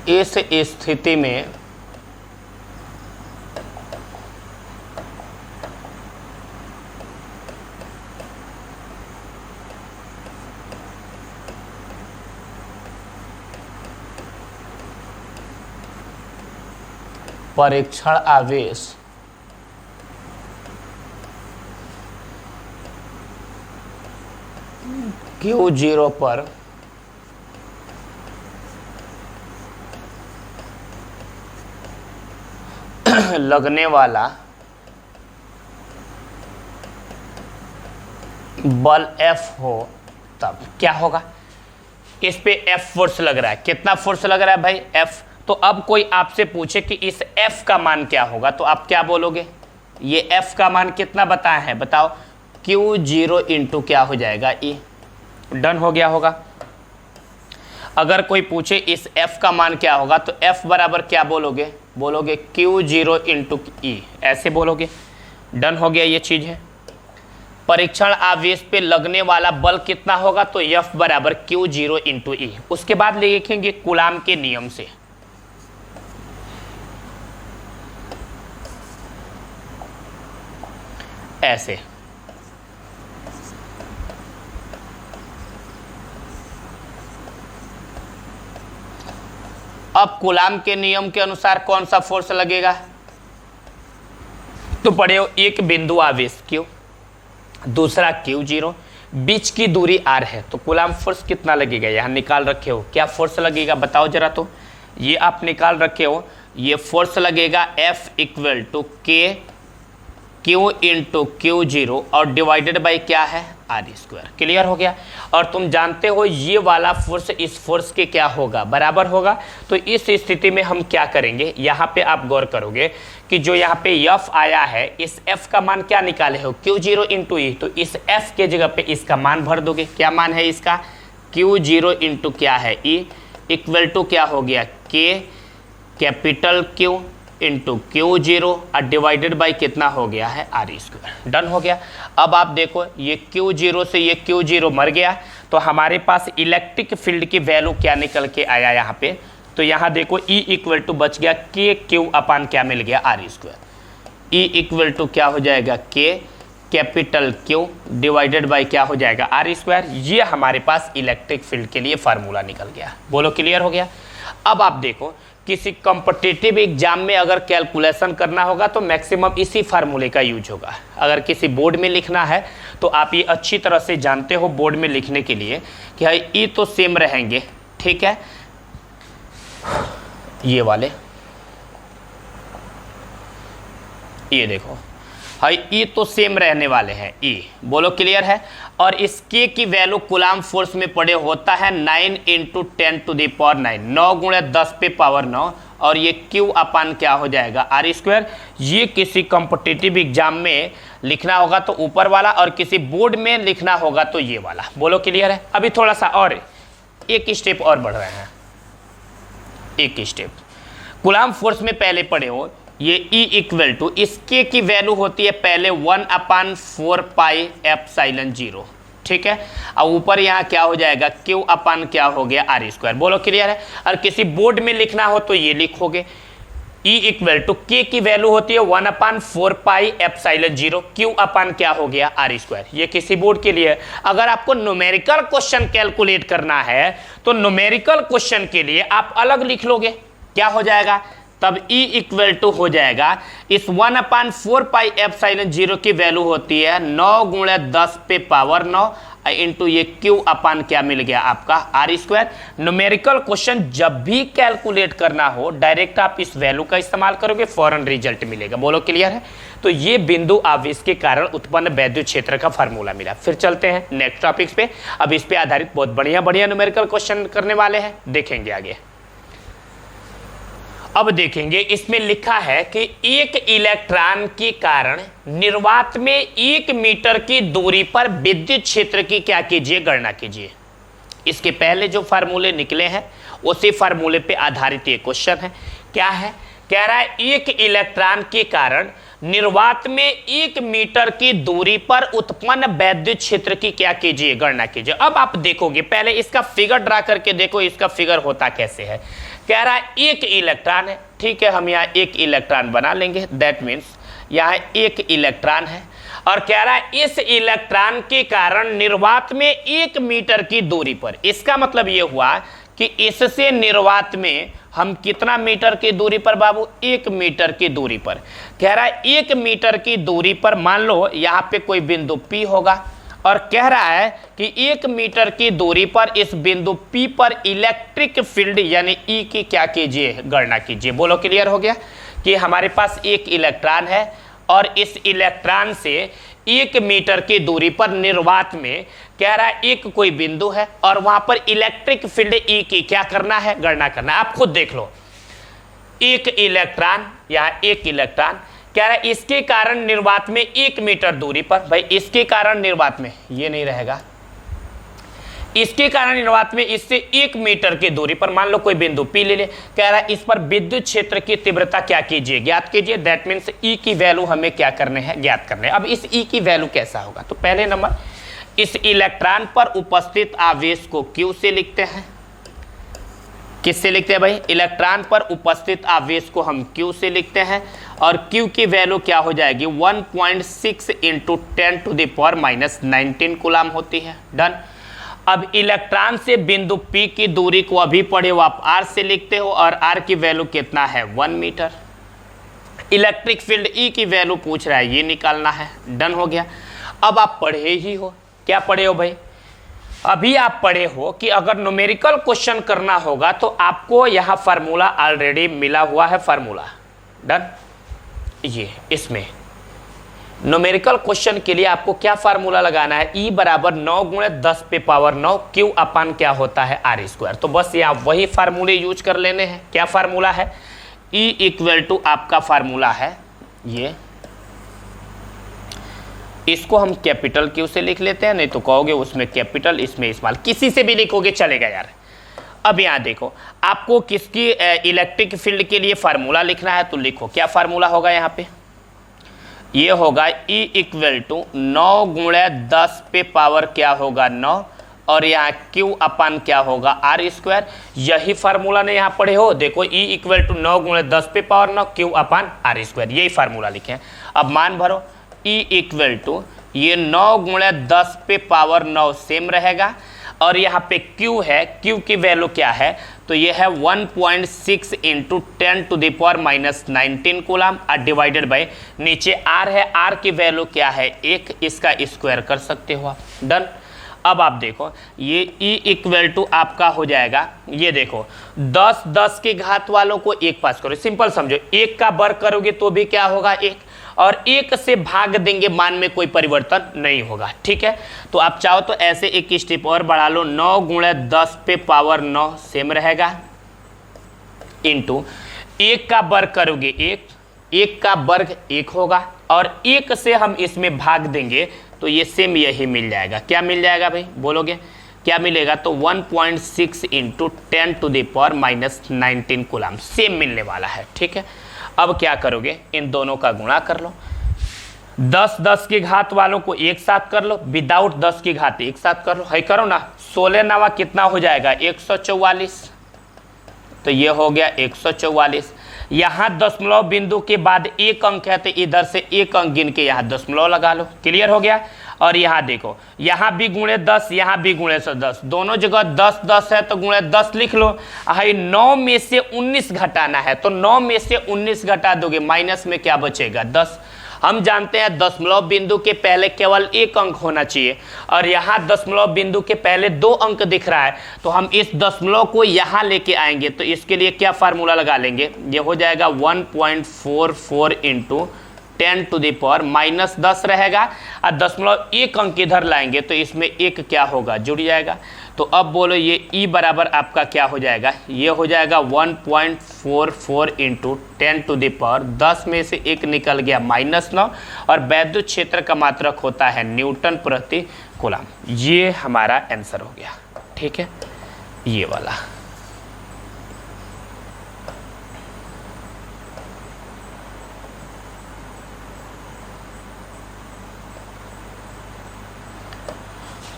इस स्थिति में परीक्षण आवेश Q0 पर लगने वाला बल F हो तब क्या होगा। इस पे F फोर्स लग रहा है, कितना फोर्स लग रहा है भाई F। तो अब कोई आपसे पूछे कि इस F का मान क्या होगा तो आप क्या बोलोगे, ये F का मान कितना बताया है, बताओ Q0 इंटू क्या हो जाएगा E। डन हो गया होगा। अगर कोई पूछे इस F का मान क्या होगा तो F बराबर क्या बोलोगे, बोलोगे Q0 इंटू E, ऐसे बोलोगे। डन हो गया, ये चीज है। परीक्षण आवेश पे लगने वाला बल कितना होगा, तो F बराबर Q0 इंटू E। उसके बाद लिखेंगे कूलाम के नियम से। ऐसे अब कूलाम के नियम के अनुसार कौन सा फोर्स लगेगा, तो पढ़े हो एक बिंदु आवेश Q, दूसरा Q0, बीच की दूरी R है, तो कूलाम फोर्स कितना लगेगा, यहां निकाल रखे हो। क्या फोर्स लगेगा बताओ जरा, तो ये आप निकाल रखे हो, ये फोर्स लगेगा F equal to Q into Q0 और डिवाइडेड बाई क्या है R स्क्वायर। क्लियर हो गया। और तुम जानते हो ये वाला फोर्स इस फोर्स के क्या होगा, बराबर होगा। तो इस स्थिति में हम क्या करेंगे, यहाँ पे आप गौर करोगे कि जो यहाँ पे F आया है इस F का मान क्या निकाले हो Q0 इंटू E, तो इस F के जगह पे इसका मान भर दोगे। क्या मान है इसका, Q0 इंटू क्या है E इक्वल टू क्या हो गया K capital Q into Q0 और डिवाइडेड बाई कितना हो गया है R स्क्वायर। डन हो गया। अब आप देखो ये Q0 से ये Q0 मर गया, तो हमारे पास इलेक्ट्रिक फील्ड की वैल्यू क्या निकल के आया यहाँ पे, तो यहाँ देखो E इक्वल टू बच गया KQ अपान क्या मिल गया R square. E equal to क्या हो जाएगा K capital Q divided by क्या हो जाएगा R स्क्वायर। ये हमारे पास इलेक्ट्रिक फील्ड के लिए फार्मूला निकल गया। बोलो क्लियर हो गया। अब आप देखो किसी कॉम्पिटिटिव एग्जाम में अगर कैलकुलेशन करना होगा तो मैक्सिमम इसी फार्मूले का यूज होगा। अगर किसी बोर्ड में लिखना है तो आप ये अच्छी तरह से जानते हो बोर्ड में लिखने के लिए कि भाई ई तो सेम रहेंगे, ठीक है, ये वाले, ये देखो है ई तो सेम रहने वाले हैं ई, बोलो क्लियर है। और इस के की वैल्यू कूलाम फोर्स में पड़े होता है 9 × 10⁹ 9 गुणे 10 पे पावर 9, और ये क्यू अपान क्या हो जाएगा r²। ये किसी कॉम्पिटिटिव एग्जाम में लिखना होगा तो ऊपर वाला, और किसी बोर्ड में लिखना होगा तो ये वाला, बोलो क्लियर है। अभी थोड़ा सा और एक स्टेप और बढ़ रहे हैं, एक स्टेप कूलाम फोर्स में पहले पढ़े हो, ये E = इसके की वैल्यू होती है पहले 1/4πε0, ठीक है। और ऊपर यहाँ क्या हो जाएगा Q अपान क्या हो गया r², बोलो क्लियर है। और किसी बोर्ड में लिखना हो तो ये लिखोगे E = K की वैल्यू होती है 1/4πε0, Q अपान क्या हो गया r²। ये किसी बोर्ड के लिए। अगर आपको न्यूमेरिकल क्वेश्चन कैलकुलेट करना है तो न्यूमेरिकल क्वेश्चन के लिए आप अलग लिख लोगे, क्या हो जाएगा तब E = हो जाएगा इस 1/4πε0 की वैल्यू होती है 9 गुणे 10 पे पावर 9 इंटू ये Q अपान क्या मिल गया आपका r²। न्यूमेरिकल क्वेश्चन जब भी कैलकुलेट करना हो डायरेक्ट आप इस वैल्यू का इस्तेमाल करोगे, फौरन रिजल्ट मिलेगा, बोलो क्लियर है। तो ये बिंदु आवेश के कारण उत्पन्न वैद्युत क्षेत्र का फार्मूला मिला। फिर चलते हैं नेक्स्ट टॉपिक्स पे। अब इस पे आधारित बहुत बढ़िया बढ़िया न्यूमेरिकल क्वेश्चन करने वाले हैं, देखेंगे आगे। अब देखेंगे इसमें लिखा है कि एक इलेक्ट्रॉन के कारण निर्वात में 1 मीटर की दूरी पर विद्युत क्षेत्र की क्या कीजिए गणना कीजिए। इसके पहले जो फार्मूले निकले हैं उसी फार्मूले पे आधारित ये क्वेश्चन है। क्या है, कह रहा है एक इलेक्ट्रॉन के कारण निर्वात में 1 मीटर की दूरी पर उत्पन्न वैद्युत क्षेत्र की क्या कीजिए गणना कीजिए। अब आप देखोगे पहले इसका फिगर ड्रा करके देखो इसका फिगर होता कैसे है। कह रहा है एक इलेक्ट्रॉन है, ठीक है, हम यहाँ एक इलेक्ट्रॉन बना लेंगे, दैट मीन्स यहाँ एक इलेक्ट्रॉन है। और कह रहा है इस इलेक्ट्रॉन के कारण निर्वात में 1 मीटर की दूरी पर, इसका मतलब ये हुआ कि इससे निर्वात में हम कितना मीटर की दूरी पर बाबू, 1 मीटर की दूरी पर। कह रहा है 1 मीटर की दूरी पर मान लो यहाँ पे कोई बिंदु P होगा, और कह रहा है कि 1 मीटर की दूरी पर इस बिंदु P पर इलेक्ट्रिक फील्ड यानी E की क्या कीजिए गणना कीजिए। बोलो क्लियर हो गया कि हमारे पास एक इलेक्ट्रॉन है और इस इलेक्ट्रॉन से 1 मीटर की दूरी पर निर्वात में कह रहा है एक कोई बिंदु है और वहां पर इलेक्ट्रिक फील्ड E की क्या करना है गणना करना है। आप खुद देख लो, एक इलेक्ट्रॉन, यहाँ एक इलेक्ट्रॉन कह रहा है इसके कारण निर्वात में 1 मीटर दूरी पर, भाई इसके कारण निर्वात में ये नहीं रहेगा, इसके कारण निर्वात में इससे 1 मीटर की दूरी पर मान लो कोई बिंदु P ले ले। कह रहा है इस पर विद्युत क्षेत्र की तीव्रता क्या कीजिए ज्ञात कीजिए, दैट मीन्स E की वैल्यू हमें क्या करने हैं ज्ञात करने हैं। अब इस E की वैल्यू कैसा होगा, तो पहले नंबर इस इलेक्ट्रॉन पर उपस्थित आवेश को Q से लिखते हैं। किससे लिखते हैं भाई, इलेक्ट्रॉन पर उपस्थित आवेश को हम Q से लिखते हैं, और Q की वैल्यू क्या हो जाएगी 1.6 × 10⁻⁻19 कूलाम होती है। डन। अब इलेक्ट्रॉन से बिंदु P की दूरी को अभी पढ़े हो आप R से लिखते हो, और R की वैल्यू कितना है 1 मीटर। इलेक्ट्रिक फील्ड E की वैल्यू पूछ रहा है, ये निकालना है। डन हो गया। अब आप पढ़े ही हो, क्या पढ़े हो भाई, अभी आप पढ़े हो कि अगर न्यूमेरिकल क्वेश्चन करना होगा तो आपको यहाँ फार्मूला ऑलरेडी मिला हुआ है, फार्मूला। डन। ये इसमें न्यूमेरिकल क्वेश्चन के लिए आपको क्या फार्मूला लगाना है, E = 9 गुणे 10 पे पावर 9 Q अपान क्या होता है r²। तो बस यहाँ वही फार्मूले यूज कर लेने हैं। क्या फार्मूला है, E = आपका फार्मूला है ये, इसको हम कैपिटल Q से लिख लेते हैं, नहीं तो कहोगे उसमें कैपिटल इसमें स्मॉल, किसी से भी लिखोगे चलेगा यार। अब यहाँ देखो आपको किसकी इलेक्ट्रिक फील्ड के लिए फार्मूला लिखना है, तो लिखो क्या फार्मूला होगा यहाँ पे, ये होगा E = 9 गुणे 10 पे पावर क्या होगा 9, और यहाँ Q अपान क्या होगा r²। यही फार्मूला ने यहाँ पढ़े हो, देखो E = 9 गुणे 10 पे पावर 9 Q अपान r², यही फार्मूला लिखे हैं। अब मान भरो E = ये 9 गुणे 10 पे पावर 9 सेम रहेगा, और यहाँ पे Q है, Q की वैल्यू क्या है, तो ये है 1.6 × 10⁻⁻19 कूलाम, डिवाइडेड बाय नीचे R है, R की वैल्यू क्या है 1, इसका स्क्वायर कर सकते हो आप। डन। अब आप देखो ये E = आपका हो जाएगा, ये देखो 10 10 की घात वालों को 1 पास करो, सिंपल समझो, 1 का वर्ग करोगे तो भी क्या होगा 1, और 1 से भाग देंगे, मान में कोई परिवर्तन नहीं होगा। ठीक है, तो आप चाहो तो ऐसे एक स्टेप और बढ़ा लो, 9 गुणे 10 पे पावर 9 सेम रहेगा, इंटू 1 का वर्ग करोगे 1 का वर्ग 1 होगा, और 1 से हम इसमें भाग देंगे तो ये सेम यही मिल जाएगा। क्या मिल जाएगा भाई, बोलोगे क्या मिलेगा? तो 1.6 into 10 to the power minus 19 coulomb same मिलने वाला है। ठीक है, अब क्या करोगे, इन दोनों का गुणा कर लो, 10 10 की घात वालों को एक साथ कर लो, विदाउट 10 की घात एक साथ कर लो, है करो ना, 16 नवा कितना हो जाएगा 144, तो ये हो गया 144। यहाँ दशमलव बिंदु के बाद एक अंक है तो इधर से एक अंक गिन के यहाँ दशमलव लगा लो, क्लियर हो गया। और यहाँ देखो, यहाँ भी गुणे 10, यहाँ भी गुणे 10, दोनों जगह 10 10 है तो गुणे 10 लिख लो। 9 में से 19 घटाना है तो 9 में से 19 घटा दोगे, माइनस में क्या बचेगा 10। हम जानते हैं दशमलव बिंदु के पहले केवल एक अंक होना चाहिए, और यहाँ दशमलव बिंदु के पहले 2 अंक दिख रहा है, तो हम इस दशमलव को यहाँ लेके आएंगे, तो इसके लिए क्या फार्मूला लगा लेंगे, ये हो जाएगा 1.44 into 10 to the power minus 10 रहेगा, और दशमलव एक अंक इधर लाएंगे तो इसमें एक क्या होगा, जुड़ जाएगा। तो अब बोलो ये ई बराबर आपका क्या हो जाएगा, ये हो जाएगा 1.44 इंटू 10 टू द पावर 10 में से एक निकल गया -9, और वैद्युत क्षेत्र का मात्रक होता है न्यूटन प्रति कूलम। ये हमारा आंसर हो गया। ठीक है, ये वाला।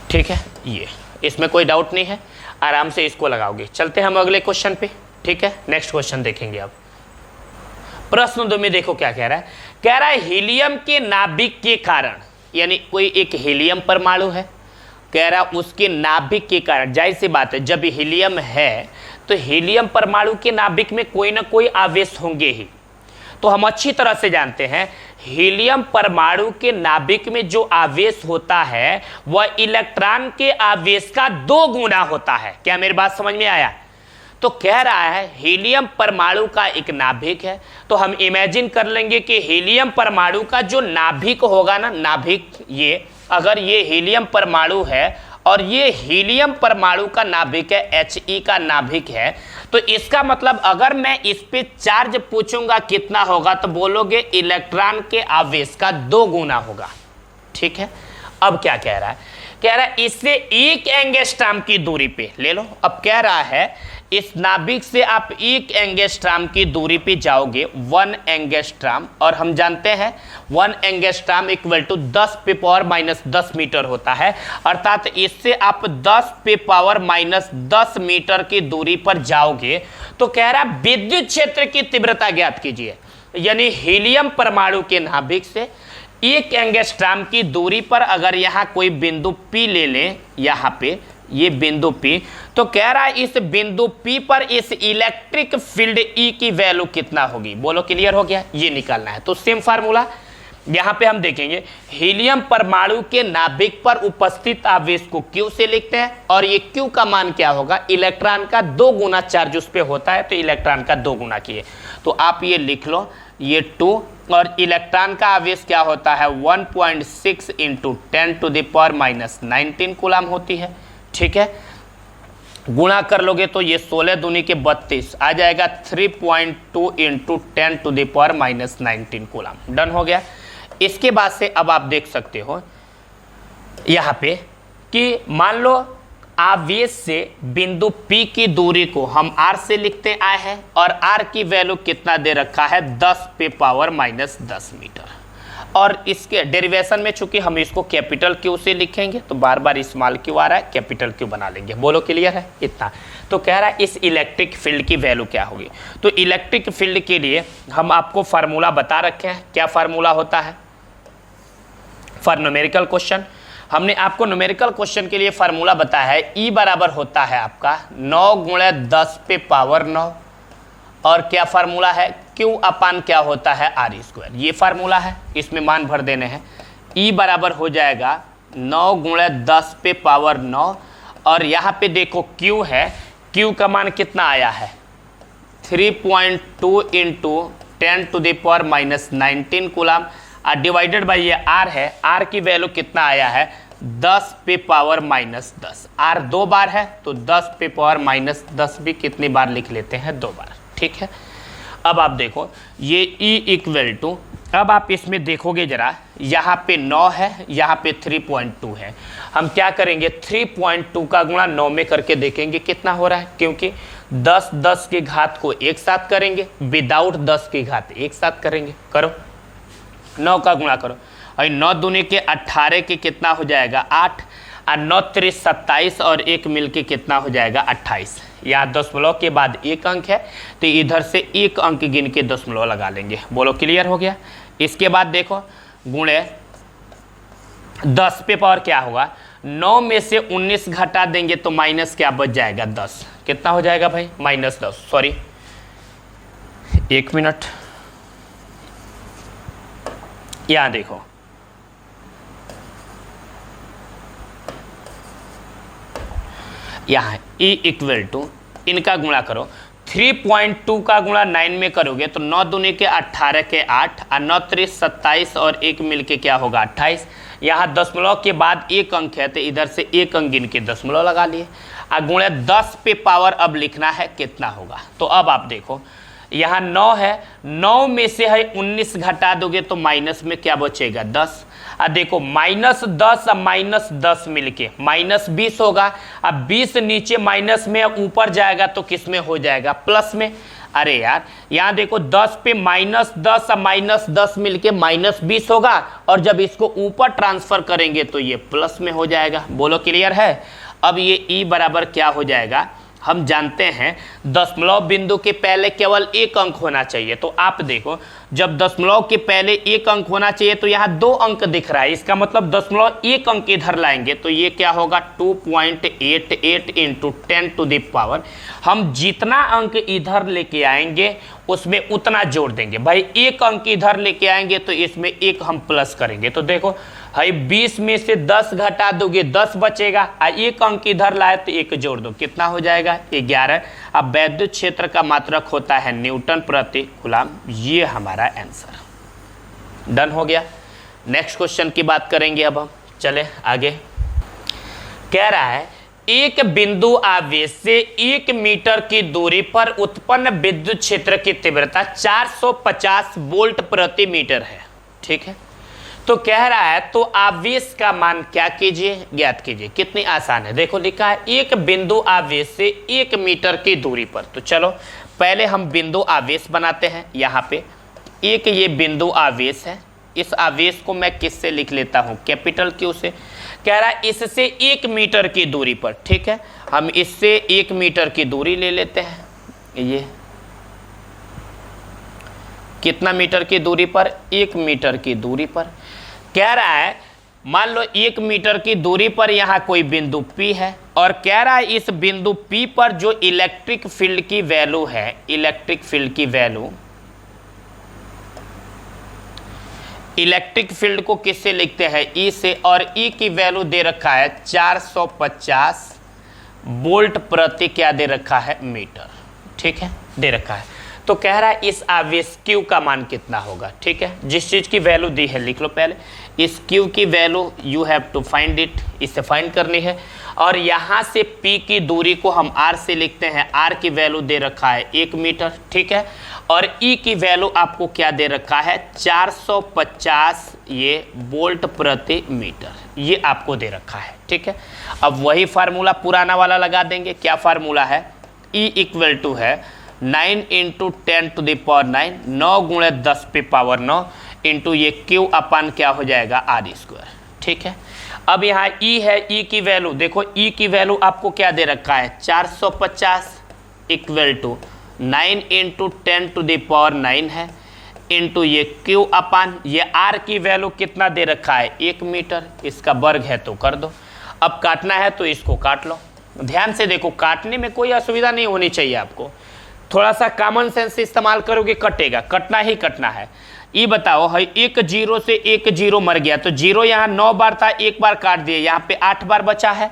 ठीक है, ये इसमें कोई डाउट नहीं है, आराम से इसको लगाओगे। चलते हैं हम अगले क्वेश्चन पे। ठीक है, नेक्स्ट क्वेश्चन देखेंगे अब। प्रश्न 2 में देखो क्या कह रहा है, कह रहा है हीलियम के नाभिक के कारण, यानी कोई एक हीलियम परमाणु है, कह रहा उसके नाभिक के कारण, जाहिर सी बात है जब हीलियम है तो हीलियम परमाणु के नाभिक में कोई ना कोई आवेश होंगे ही। तो हम अच्छी तरह से जानते हैं हीलियम परमाणु के नाभिक में जो आवेश होता है वह इलेक्ट्रॉन के आवेश का 2 गुना होता है। क्या मेरी बात समझ में आया? तो कह रहा है हीलियम परमाणु का एक नाभिक है, तो हम इमेजिन कर लेंगे कि हीलियम परमाणु का जो नाभिक होगा ना, नाभिक, ये अगर ये हीलियम परमाणु है और ये हीलियम परमाणु का नाभिक है, He का नाभिक है, तो इसका मतलब अगर मैं इस पे चार्ज पूछूंगा कितना होगा, तो बोलोगे इलेक्ट्रॉन के आवेश का 2 गुना होगा। ठीक है, अब क्या कह रहा है, कह रहा है इससे 1 एंगस्ट्रॉम की दूरी पे ले लो। अब कह रहा है इस नाभिक से आप 1 एंगस्ट्रॉम की दूरी पे जाओगे, 1 एंगस्ट्रॉम, और हम जानते हैं 1 एंगस्ट्रॉम इक्वल टू 10 पे पावर माइनस 10 मीटर होता है, अर्थात इससे आप 10 पे पावर माइनस 10 मीटर की दूरी पर जाओगे। तो कह रहा है विद्युत क्षेत्र की तीव्रता ज्ञात कीजिए, यानी हीलियम परमाणु के नाभिक से 1 एंगस्ट्रॉम की दूरी पर अगर यहाँ कोई बिंदु P ले लें, यहाँ पे ये बिंदु P, तो कह रहा है इस बिंदु P पर इस इलेक्ट्रिक फील्ड E की वैल्यू कितना होगी। बोलो क्लियर हो गया, ये निकालना है। तो सेम फार्मूला यहाँ पे हम देखेंगे, हीलियम परमाणु के नाभिक पर उपस्थित आवेश को Q से लिखते हैं, और ये Q का मान क्या होगा, इलेक्ट्रॉन का 2 गुना चार्ज उस पर होता है, तो इलेक्ट्रॉन का 2 गुना किए, तो आप ये लिख लो, ये 2, और इलेक्ट्रॉन का आवेश क्या होता है 1.6 into 10 to the power minus 19 coulomb होती है। ठीक है, गुणा कर लोगे तो ये 16 दूनी के 32 आ जाएगा, 3.2 into 10 to the power minus 19 coulomb. Done हो गया। इसके बाद से अब आप देख सकते हो यहाँ पे कि मान लो आवेश से बिंदु P की दूरी को हम R से लिखते आए हैं, और R की वैल्यू कितना दे रखा है 10 पे पावर माइनस 10 मीटर, और इसके डेरिवेशन में चूंकि हम इसको कैपिटल Q से लिखेंगे तो बार बार स्मॉल Q आ रहा है, कैपिटल Q बना लेंगे। बोलो क्लियर है इतना? तो कह रहा है इस इलेक्ट्रिक फील्ड की वैल्यू क्या होगी। तो इलेक्ट्रिक फील्ड के लिए हम आपको फार्मूला बता रखे हैं, क्या फार्मूला होता है फॉर न्यूमेरिकल क्वेश्चन। हमने आपको न्यूमेरिकल क्वेश्चन के लिए फार्मूला बताया है, E बराबर होता है आपका 9 गुणे 10 पे पावर 9, और क्या फार्मूला है Q अपान क्या होता है R²। ये फार्मूला है, इसमें मान भर देने हैं। E बराबर हो जाएगा 9 गुणे 10 पे पावर 9, और यहाँ पे देखो Q है, Q का मान कितना आया है 3.2 into 10 to the power minus 19 coulomb. और डिवाइडेड बाई ये r है, r की वैल्यू कितना आया है 10 पे पावर माइनस 10। r 2 बार है तो 10 पे पावर माइनस 10 भी कितनी बार लिख लेते हैं 2 बार। ठीक है, अब आप देखो ये E इक्वल टू, अब आप इसमें देखोगे जरा, यहाँ पे 9 है, यहाँ पे 3.2 है। हम क्या करेंगे 3.2 का गुणा 9 में करके देखेंगे कितना हो रहा है, क्योंकि 10 10 की घात को एक साथ करेंगे, विदाउट 10 की घात एक साथ करेंगे। करो 9 का गुणा करो, और 9 दूनी के 18 के कितना हो जाएगा 8, और 9 3 27 और 1 मिल के कितना हो जाएगा 28। यहाँ दशमलव के बाद एक अंक है तो इधर से एक अंक गिन के दशमलव लगा लेंगे। बोलो क्लियर हो गया। इसके बाद देखो गुणे 10 पे पावर क्या होगा, 9 में से 19 घटा देंगे तो माइनस क्या बच जाएगा 10। कितना हो जाएगा भाई माइनस 10, सॉरी 1 मिनट, यहाँ देखो यहाँ E इक्वल टू, इनका गुणा करो 3.2 का गुणा 9 में करोगे तो 9 दूनी के 18 के 8, और 9 3 27 और 1 मिल के क्या होगा 28। यहाँ दशमलव के बाद एक अंक है तो इधर से एक अंक गिन के दशमलव लगा लिए, और गुणे 10 पे पावर अब लिखना है कितना होगा। तो अब आप देखो यहाँ 9 है, 9 में से है 19 घटा दोगे तो माइनस में क्या बचेगा 10। अब देखो माइनस 10 और माइनस 10 मिलके माइनस 20 होगा। अब 20 नीचे माइनस में ऊपर जाएगा तो किस में हो जाएगा प्लस में। अरे यार यहाँ देखो 10 पे माइनस 10 और माइनस 10 मिलके माइनस 20 होगा, और जब इसको ऊपर ट्रांसफर करेंगे तो ये प्लस में हो जाएगा। बोलो क्लियर है। अब ये E बराबर क्या हो जाएगा, हम जानते हैं दशमलव बिंदु के पहले केवल एक अंक होना चाहिए। तो आप देखो जब दशमलव के पहले एक अंक होना चाहिए तो यहाँ 2 अंक दिख रहा है, इसका मतलब दशमलव एक अंक इधर लाएंगे तो ये क्या होगा 2.88 इंटू 10 टू द पावर। हम जितना अंक इधर लेके आएंगे उसमें उतना जोड़ देंगे। भाई एक अंक इधर लेके आएंगे तो इसमें एक हम प्लस करेंगे। तो देखो भाई 20 में से 10 घटा दोगे 10 बचेगा, और एक अंक इधर लाए तो एक जोड़ दो कितना हो जाएगा 11। अब वैद्युत क्षेत्र का मात्रक होता है न्यूटन प्रति कूलम। ये हमारा आंसर डन हो गया। नेक्स्ट क्वेश्चन की बात करेंगे अब हम, चले आगे। कह रहा है एक बिंदु आवेश से 1 मीटर की दूरी पर उत्पन्न विद्युत क्षेत्र की तीव्रता 450 वोल्ट प्रति मीटर है। ठीक है, तो कह रहा है तो आवेश का मान क्या कीजिए ज्ञात कीजिए। कितनी आसान है, देखो लिखा है एक बिंदु आवेश से 1 मीटर की दूरी पर। तो चलो पहले हम बिंदु आवेश बनाते हैं। यहाँ पे एक ये बिंदु आवेश है, इस आवेश को मैं किससे लिख लेता हूँ कैपिटल Q से। कह रहा है इससे 1 मीटर की दूरी पर। ठीक है, हम इससे 1 मीटर की दूरी ले लेते हैं। ये कितना मीटर की दूरी पर 1 मीटर की दूरी पर। कह रहा है मान लो 1 मीटर की दूरी पर यहाँ कोई बिंदु P है, और कह रहा है इस बिंदु P पर जो इलेक्ट्रिक फील्ड की वैल्यू है, इलेक्ट्रिक फील्ड की वैल्यू, इलेक्ट्रिक फील्ड को किससे लिखते हैं E से, और E की वैल्यू दे रखा है 450 वोल्ट प्रति क्या दे रखा है मीटर। ठीक है, दे रखा है। तो कह रहा है इस आवेश Q का मान कितना होगा। ठीक है, जिस चीज़ की वैल्यू दी है लिख लो पहले। इस Q की value you have to find it, इसे फाइंड करनी है। और यहाँ से P की दूरी को हम R से लिखते हैं, R की वैल्यू दे रखा है 1 मीटर। ठीक है, और E की वैल्यू आपको क्या दे रखा है 450 ये वोल्ट प्रति मीटर, ये आपको दे रखा है। ठीक है, अब वही फार्मूला पुराना वाला लगा देंगे। क्या फार्मूला है, E इक्वल टू है 9 इंटू 10 टू द पावर 9, 9 गुणे 10 पे पावर 9 इंटू ये Q अपान क्या हो जाएगा R स्क्वायर। ठीक है, अब यहाँ E है, E की वैल्यू देखो, E की वैल्यू आपको क्या दे रखा है 450 equal to 9 into 10 to the power 9 है, इंटू ये Q अपान ये R की वैल्यू कितना दे रखा है 1 मीटर, इसका वर्ग है तो कर दो। अब काटना है तो इसको काट लो। ध्यान से देखो, काटने में कोई असुविधा नहीं होनी चाहिए आपको, थोड़ा सा कॉमन सेंस इस्तेमाल करोगे कटेगा, कटना ही कटना है। ये बताओ है 1 0 से 1 0 मर गया, तो 0 यहाँ 9 बार था, 1 बार काट दिए, यहाँ पे 8 बार बचा है।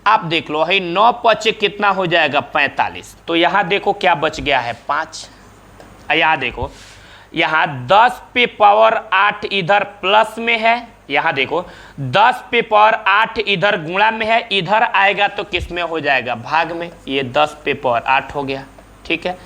आप देख लो है 9 5 कितना हो जाएगा 45, तो यहाँ देखो क्या बच गया है 5। यहाँ देखो यहाँ 10 पे पावर 8 इधर प्लस में है, यहाँ देखो 10 पे पावर 8 इधर गुणा में है, इधर आएगा तो किस में हो जाएगा, भाग में। ये 10 पे पावर 8 हो गया, ठीक है।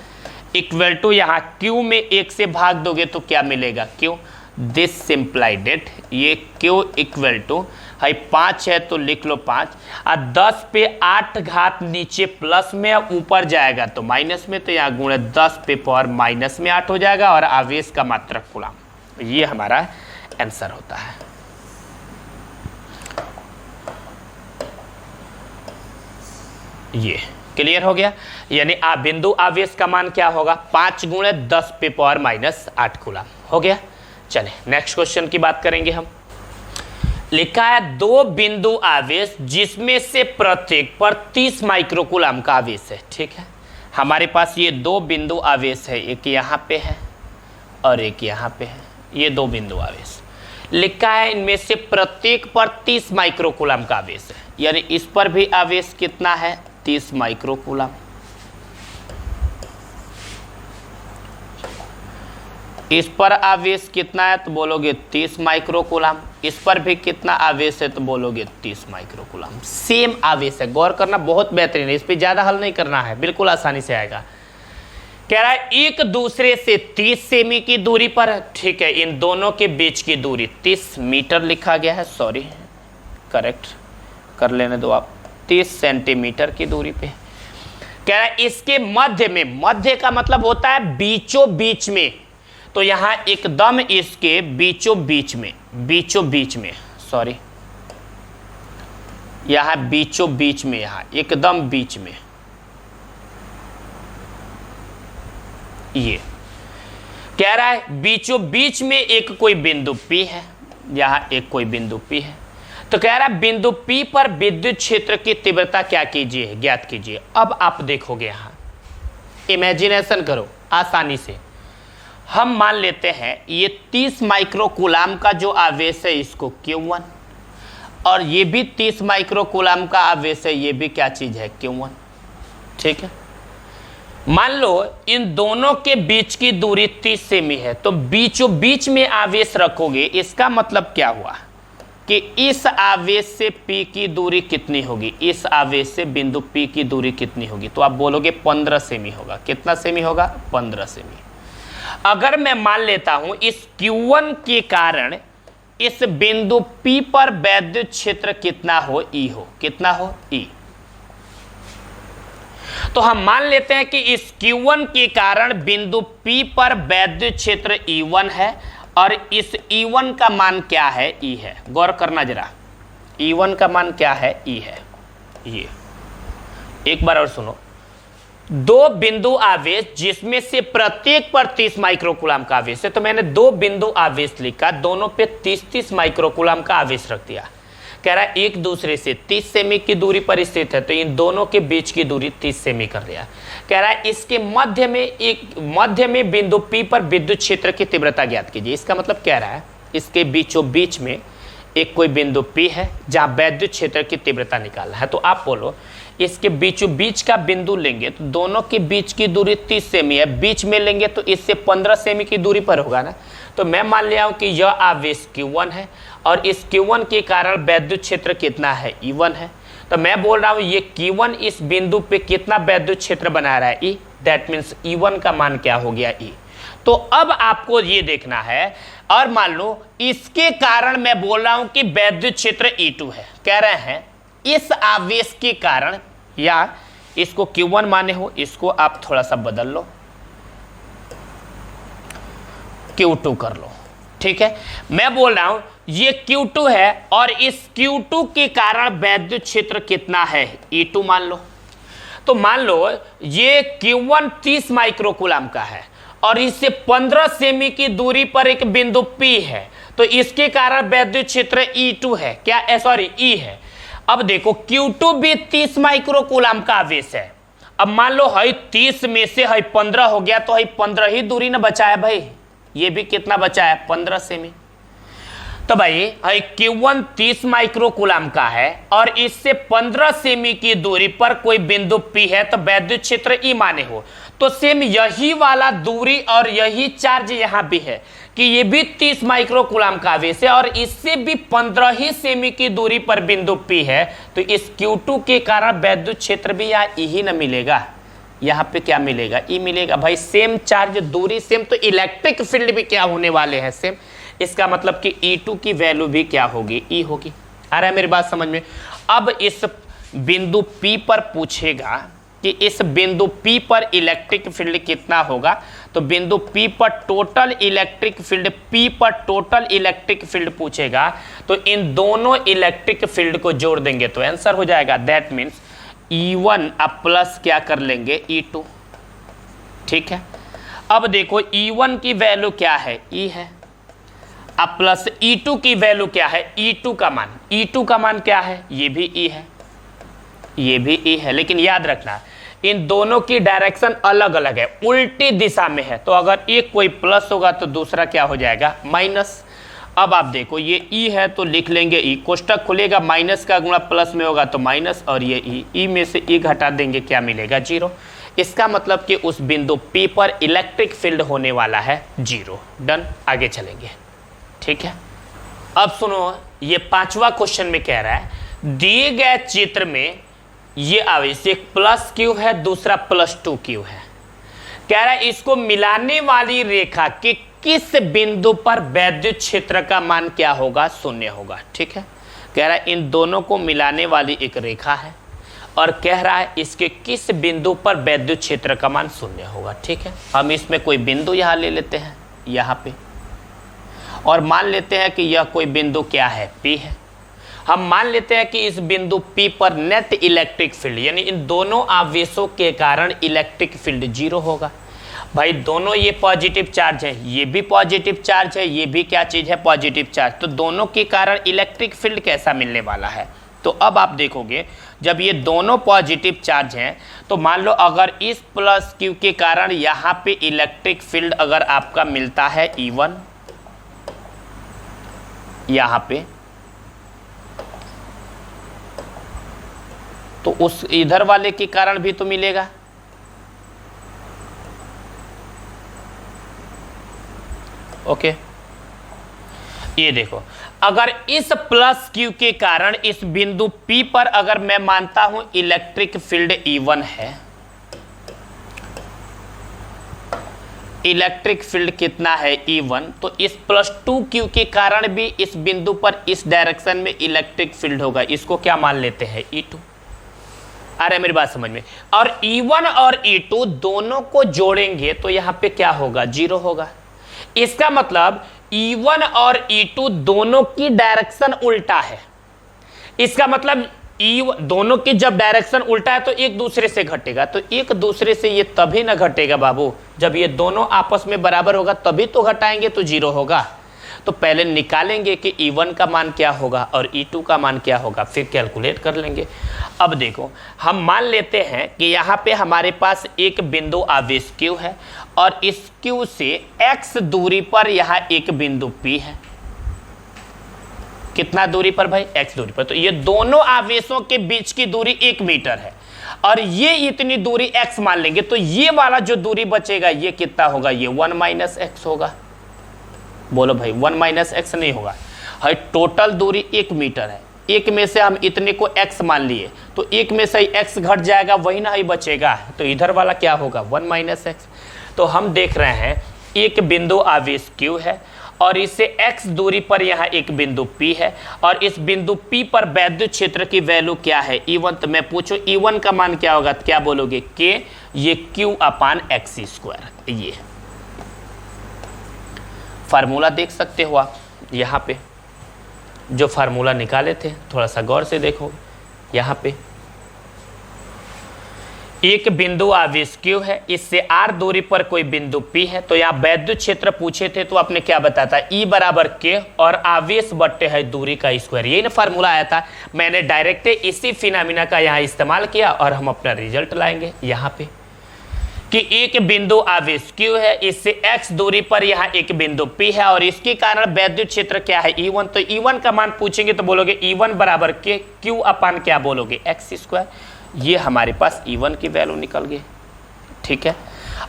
इक्वल टू यहाँ Q में 1 से भाग दोगे तो क्या मिलेगा, Q। दिस सिंप्लाइड इट, ये Q इक्वल टू है 5 है तो लिख लो 5, और 10 पे 8 घात नीचे प्लस में, ऊपर जाएगा तो माइनस में, तो यहाँ गुणे 10 पे पावर माइनस में 8 हो जाएगा, और आवेश का मात्रक कूलम। ये हमारा आंसर होता है। ये क्लियर हो गया, यानी बिंदु आवेश का मान क्या होगा, 5 गुणे 10 पे पावर माइनस 8 कूलम हो गया। चले नेक्स्ट क्वेश्चन की बात करेंगे हम। लिखा है 2 बिंदु आवेश जिसमें से प्रत्येक पर 30 माइक्रोकूलम का आवेश है, ठीक है। हमारे पास ये 2 बिंदु आवेश है, एक यहाँ पे है और एक यहाँ पे है, ये 2 बिंदु आवेश। लिखा है इनमें से प्रत्येक पर 30 माइक्रोकूलम का आवेश है, यानी इस पर भी आवेश कितना है, 30 माइक्रोकूलम। इस पर आवेश कितना है तो बोलोगे 30 माइक्रोकूलम, इस पर भी कितना आवेश है तो बोलोगे 30 माइक्रोकूलम। सेम आवेश है, गौर करना, बहुत बेहतरीन है, इस पर ज़्यादा हल नहीं करना है, बिल्कुल आसानी से आएगा। कह रहा है एक दूसरे से 30 सेमी की दूरी पर है, ठीक है। इन दोनों के बीच की दूरी 30 मीटर लिखा गया है, सॉरी करेक्ट कर लेने दो आप, 30 सेंटीमीटर की दूरी पे। कह रहा है इसके मध्य में, मध्य का मतलब होता है बीचों बीच में, तो यहां एकदम इसके बीचों बीच में, सॉरी यहां बीचों बीच में, यहां एकदम बीच में, ये कह रहा है बीचों बीच में एक कोई बिंदु P है, यहां एक कोई बिंदु P है। तो कह रहा है बिंदु P पर विद्युत क्षेत्र की तीव्रता क्या कीजिए, ज्ञात कीजिए। अब आप देखोगे यहां इमेजिनेशन करो आसानी से, हम मान लेते हैं ये 30 माइक्रोकूलम का जो आवेश है इसको Q1, और ये भी 30 माइक्रोकूलम का आवेश है, ये भी क्या चीज है, Q1, ठीक है। मान लो इन दोनों के बीच की दूरी 30 सेमी है, तो बीचों बीच में आवेश रखोगे, इसका मतलब क्या हुआ कि इस आवेश से P की दूरी कितनी होगी, इस आवेश से बिंदु P की दूरी कितनी होगी, तो आप बोलोगे 15 सेमी होगा। कितना सेमी होगा, 15 सेमी। अगर मैं मान लेता हूं इस Q1 के कारण इस बिंदु P पर वैद्युत क्षेत्र कितना हो, E हो, कितना हो, E। तो हम मान लेते हैं कि इस Q1 के कारण बिंदु P पर वैद्युत क्षेत्र E1 है, और इस E1 का मान क्या है, E है। गौर करना जरा, E1 का मान क्या है, E है। ये एक बार और सुनो, 2 बिंदु आवेश जिसमें से प्रत्येक पर 30 माइक्रोकूलम का आवेश है, तो मैंने 2 बिंदु आवेश लिखा, दोनों पे 30-30 माइक्रोकूलम का आवेश रख दिया। कह रहा है एक दूसरे से 30 सेमी की दूरी पर स्थित है, तो इन दोनों के बीच की दूरी 30 सेमी कर दिया। कह रहा है इसके मध्य में बिंदु P पर विद्युत क्षेत्र की तीव्रता ज्ञात कीजिए। इसका मतलब कह रहा है इसके बीचों बीच में एक कोई बिंदु P है जहां वैद्युत क्षेत्र की तीव्रता निकालना है। तो आप बोलो इसके बीचों बीच का बिंदु लेंगे तो दोनों के बीच की दूरी 30 सेमी है, बीच में लेंगे तो इससे 15 सेमी की दूरी पर होगा ना। तो मैं मान लिया हूं कि यह आवेश Q1 है, और इस Q1 के कारण वैद्युत क्षेत्र कितना है, E1 है। तो मैं बोल रहा हूं ये Q1 इस बिंदु पे कितना वैद्युत क्षेत्र बना रहा है, E, दैट मीन्स E1 का मान क्या हो गया, E। तो अब आपको ये देखना है, और मान लो इसके कारण मैं बोल रहा हूं कि वैद्युत क्षेत्र E2 है। कह रहे हैं इस आवेश के कारण, या इसको Q1 माने हो, इसको आप थोड़ा सा बदल लो, Q2 कर लो, ठीक है। मैं बोल रहा हूं ये Q2 है, और इस Q2 के कारण वैद्युत क्षेत्र कितना है, E2 मान लो। तो मान लो ये Q1 30 माइक्रोकूलम का है, और इससे 15 सेमी की दूरी पर एक बिंदु P है, तो इसके कारण वैद्युत क्षेत्र E2 है, क्या, सॉरी E है। अब देखो Q2 भी 30 माइक्रोकूलम का आवेश है। अब मान लो है 30 में से है 15 हो गया, तो है 15 ही दूरी ना बचा है भाई, ये भी कितना बचा है, 15 सेमी। तो भाई Q1 30 माइक्रोकूलम का है और इससे 15 सेमी की दूरी पर कोई बिंदु P है, तो वैद्युत क्षेत्र E माने हो। तो सेम यही वाला दूरी और यही चार्ज यहां भी है कि ये भी 30 माइक्रोकूलम का आवेश है और इससे भी 15 ही सेमी की दूरी पर बिंदु P है, तो इस Q2 के कारण वैद्युत क्षेत्र भी यहाँ E ही न मिलेगा। यहाँ पे क्या मिलेगा? E मिलेगा। भाई सेम चार्ज, दूरी सेम, तो इलेक्ट्रिक फील्ड भी क्या होने वाले हैं? सेम। इसका मतलब कि E2 की वैल्यू भी क्या होगी? E होगी। आ रहा है मेरी बात समझ में? अब इस बिंदु P पर पूछेगा कि इस बिंदु P पर इलेक्ट्रिक फील्ड कितना होगा, तो बिंदु P पर टोटल इलेक्ट्रिक फील्ड, P पर टोटल इलेक्ट्रिक फील्ड पूछेगा, तो इन दोनों इलेक्ट्रिक फील्ड को जोड़ देंगे तो आंसर हो जाएगा। दैट मीन्स E1 अब प्लस क्या कर लेंगे? E2। ठीक है। अब देखो E1 की वैल्यू क्या है? E है। अब प्लस E2 की वैल्यू क्या है? E2 का मान। E2 का मान क्या है? ये भी E है, ये भी E है। लेकिन याद रखना इन दोनों की डायरेक्शन अलग अलग है, उल्टी दिशा में है, तो अगर एक कोई प्लस होगा तो दूसरा क्या हो जाएगा? माइनस। अब आप देखो ये E है तो लिख लेंगे E, कोष्टक खुलेगा, माइनस का गुणा प्लस में होगा तो माइनस, और ये E में से E घटा देंगे, क्या मिलेगा? 0। इसका मतलब कि उस बिंदु P पर इलेक्ट्रिक फील्ड होने वाला है 0। डन। आगे चलेंगे। ठीक है। अब सुनो, ये 5वां क्वेश्चन में कह रहा है दिए गए चित्र में ये आवेश एक प्लस Q है, दूसरा प्लस 2Q है। कह रहा है इसको मिलाने वाली रेखा के किस बिंदु पर वैद्युत क्षेत्र का मान क्या होगा? 0 होगा। ठीक है। कह रहा है इन दोनों को मिलाने वाली एक रेखा है और कह रहा है इसके किस बिंदु पर वैद्युत क्षेत्र का मान 0 होगा। ठीक है। हम इसमें कोई बिंदु यहाँ ले लेते हैं, यहाँ पे, और मान लेते हैं कि यह कोई बिंदु क्या है? P है। हम मान लेते हैं कि इस बिंदु P पर नेट इलेक्ट्रिक फील्ड, यानी इन दोनों आवेशों के कारण इलेक्ट्रिक फील्ड 0 होगा। भाई दोनों ये पॉजिटिव चार्ज है, ये भी पॉजिटिव चार्ज है, ये भी क्या चीज है? Positive charge. तो दोनों के कारण इलेक्ट्रिक फील्ड कैसा मिलने वाला है? तो अब आप देखोगे जब ये दोनों पॉजिटिव चार्ज हैं, तो मान लो अगर इस प्लस Q के कारण यहाँ पे इलेक्ट्रिक फील्ड अगर आपका मिलता है E1 यहाँ पे, तो उस इधर वाले के कारण भी तो मिलेगा। ओके। ये देखो, अगर इस प्लस Q के कारण इस बिंदु P पर अगर मैं मानता हूं इलेक्ट्रिक फील्ड E1 है, इलेक्ट्रिक फील्ड कितना है? E1, तो इस प्लस 2Q के कारण भी इस बिंदु पर इस डायरेक्शन में इलेक्ट्रिक फील्ड होगा। इसको क्या मान लेते हैं? E2। आ रहा है मेरी बात समझ में? और E1 और E2 दोनों को जोड़ेंगे तो यहाँ पे क्या होगा? 0 होगा। इसका मतलब E1 और E2 दोनों की डायरेक्शन उल्टा है। इसका मतलब दोनों की जब डायरेक्शन उल्टा है तो एक दूसरे से घटेगा, तो एक दूसरे से ये तभी ना घटेगा बाबू, जब ये दोनों आपस में बराबर होगा तभी तो घटाएंगे, तो 0 होगा। तो पहले निकालेंगे कि E1 का मान क्या होगा और E2 का मान क्या होगा, फिर कैलकुलेट कर लेंगे। अब देखो, हम मान लेते हैं कि यहाँ पे हमारे पास एक बिंदु आवेश Q है और इस Q से x दूरी पर यहाँ एक बिंदु P है। कितना दूरी पर भाई? x दूरी पर। तो ये दोनों आवेशों के बीच की दूरी 1 मीटर है और ये इतनी दूरी x मान लेंगे, तो ये वाला जो दूरी बचेगा ये कितना होगा? ये 1 माइनस x होगा। बोलो भाई, 1 माइनस x नहीं होगा। भाई टोटल दूरी 1 मीटर है, 1 में से हम इतने को x मान लिए, तो 1 में से x घट जाएगा, वही ना ही बचेगा, तो इधर वाला क्या होगा? 1 माइनस x। तो हम देख रहे हैं एक बिंदु आवेश Q है और इससे x दूरी पर यहाँ एक बिंदु P है और इस बिंदु P पर वैद्युत क्षेत्र की वैल्यू क्या है? E1। तो मैं पूछूं E1 का मान क्या होगा? क्या बोलोगे? K, ये Q/x²। ये फार्मूला देख सकते हो आप, यहाँ पे जो फार्मूला निकाले थे थोड़ा सा गौर से देखो। यहाँ पे एक बिंदु आवेश Q है, इससे r दूरी पर कोई बिंदु P है, तो यहाँ वैद्युत क्षेत्र पूछे थे तो आपने क्या बताया था? E बराबर K और आवेश बट्टे है दूरी का स्क्वायर। यही ना फार्मूला आया था। मैंने डायरेक्ट इसी फिनोमेना का यहाँ इस्तेमाल किया और हम अपना रिजल्ट लाएंगे। यहाँ पे कि एक बिंदु आवेश Q है, इससे x दूरी पर यहाँ एक बिंदु P है और इसके कारण वैद्युत क्षेत्र क्या है E1। तो E1 का मान पूछेंगे तो बोलोगे E1 बराबर के Q अपान क्या बोलोगे x स्क्वायर। ये हमारे पास E1 की वैल्यू निकल गई। ठीक है,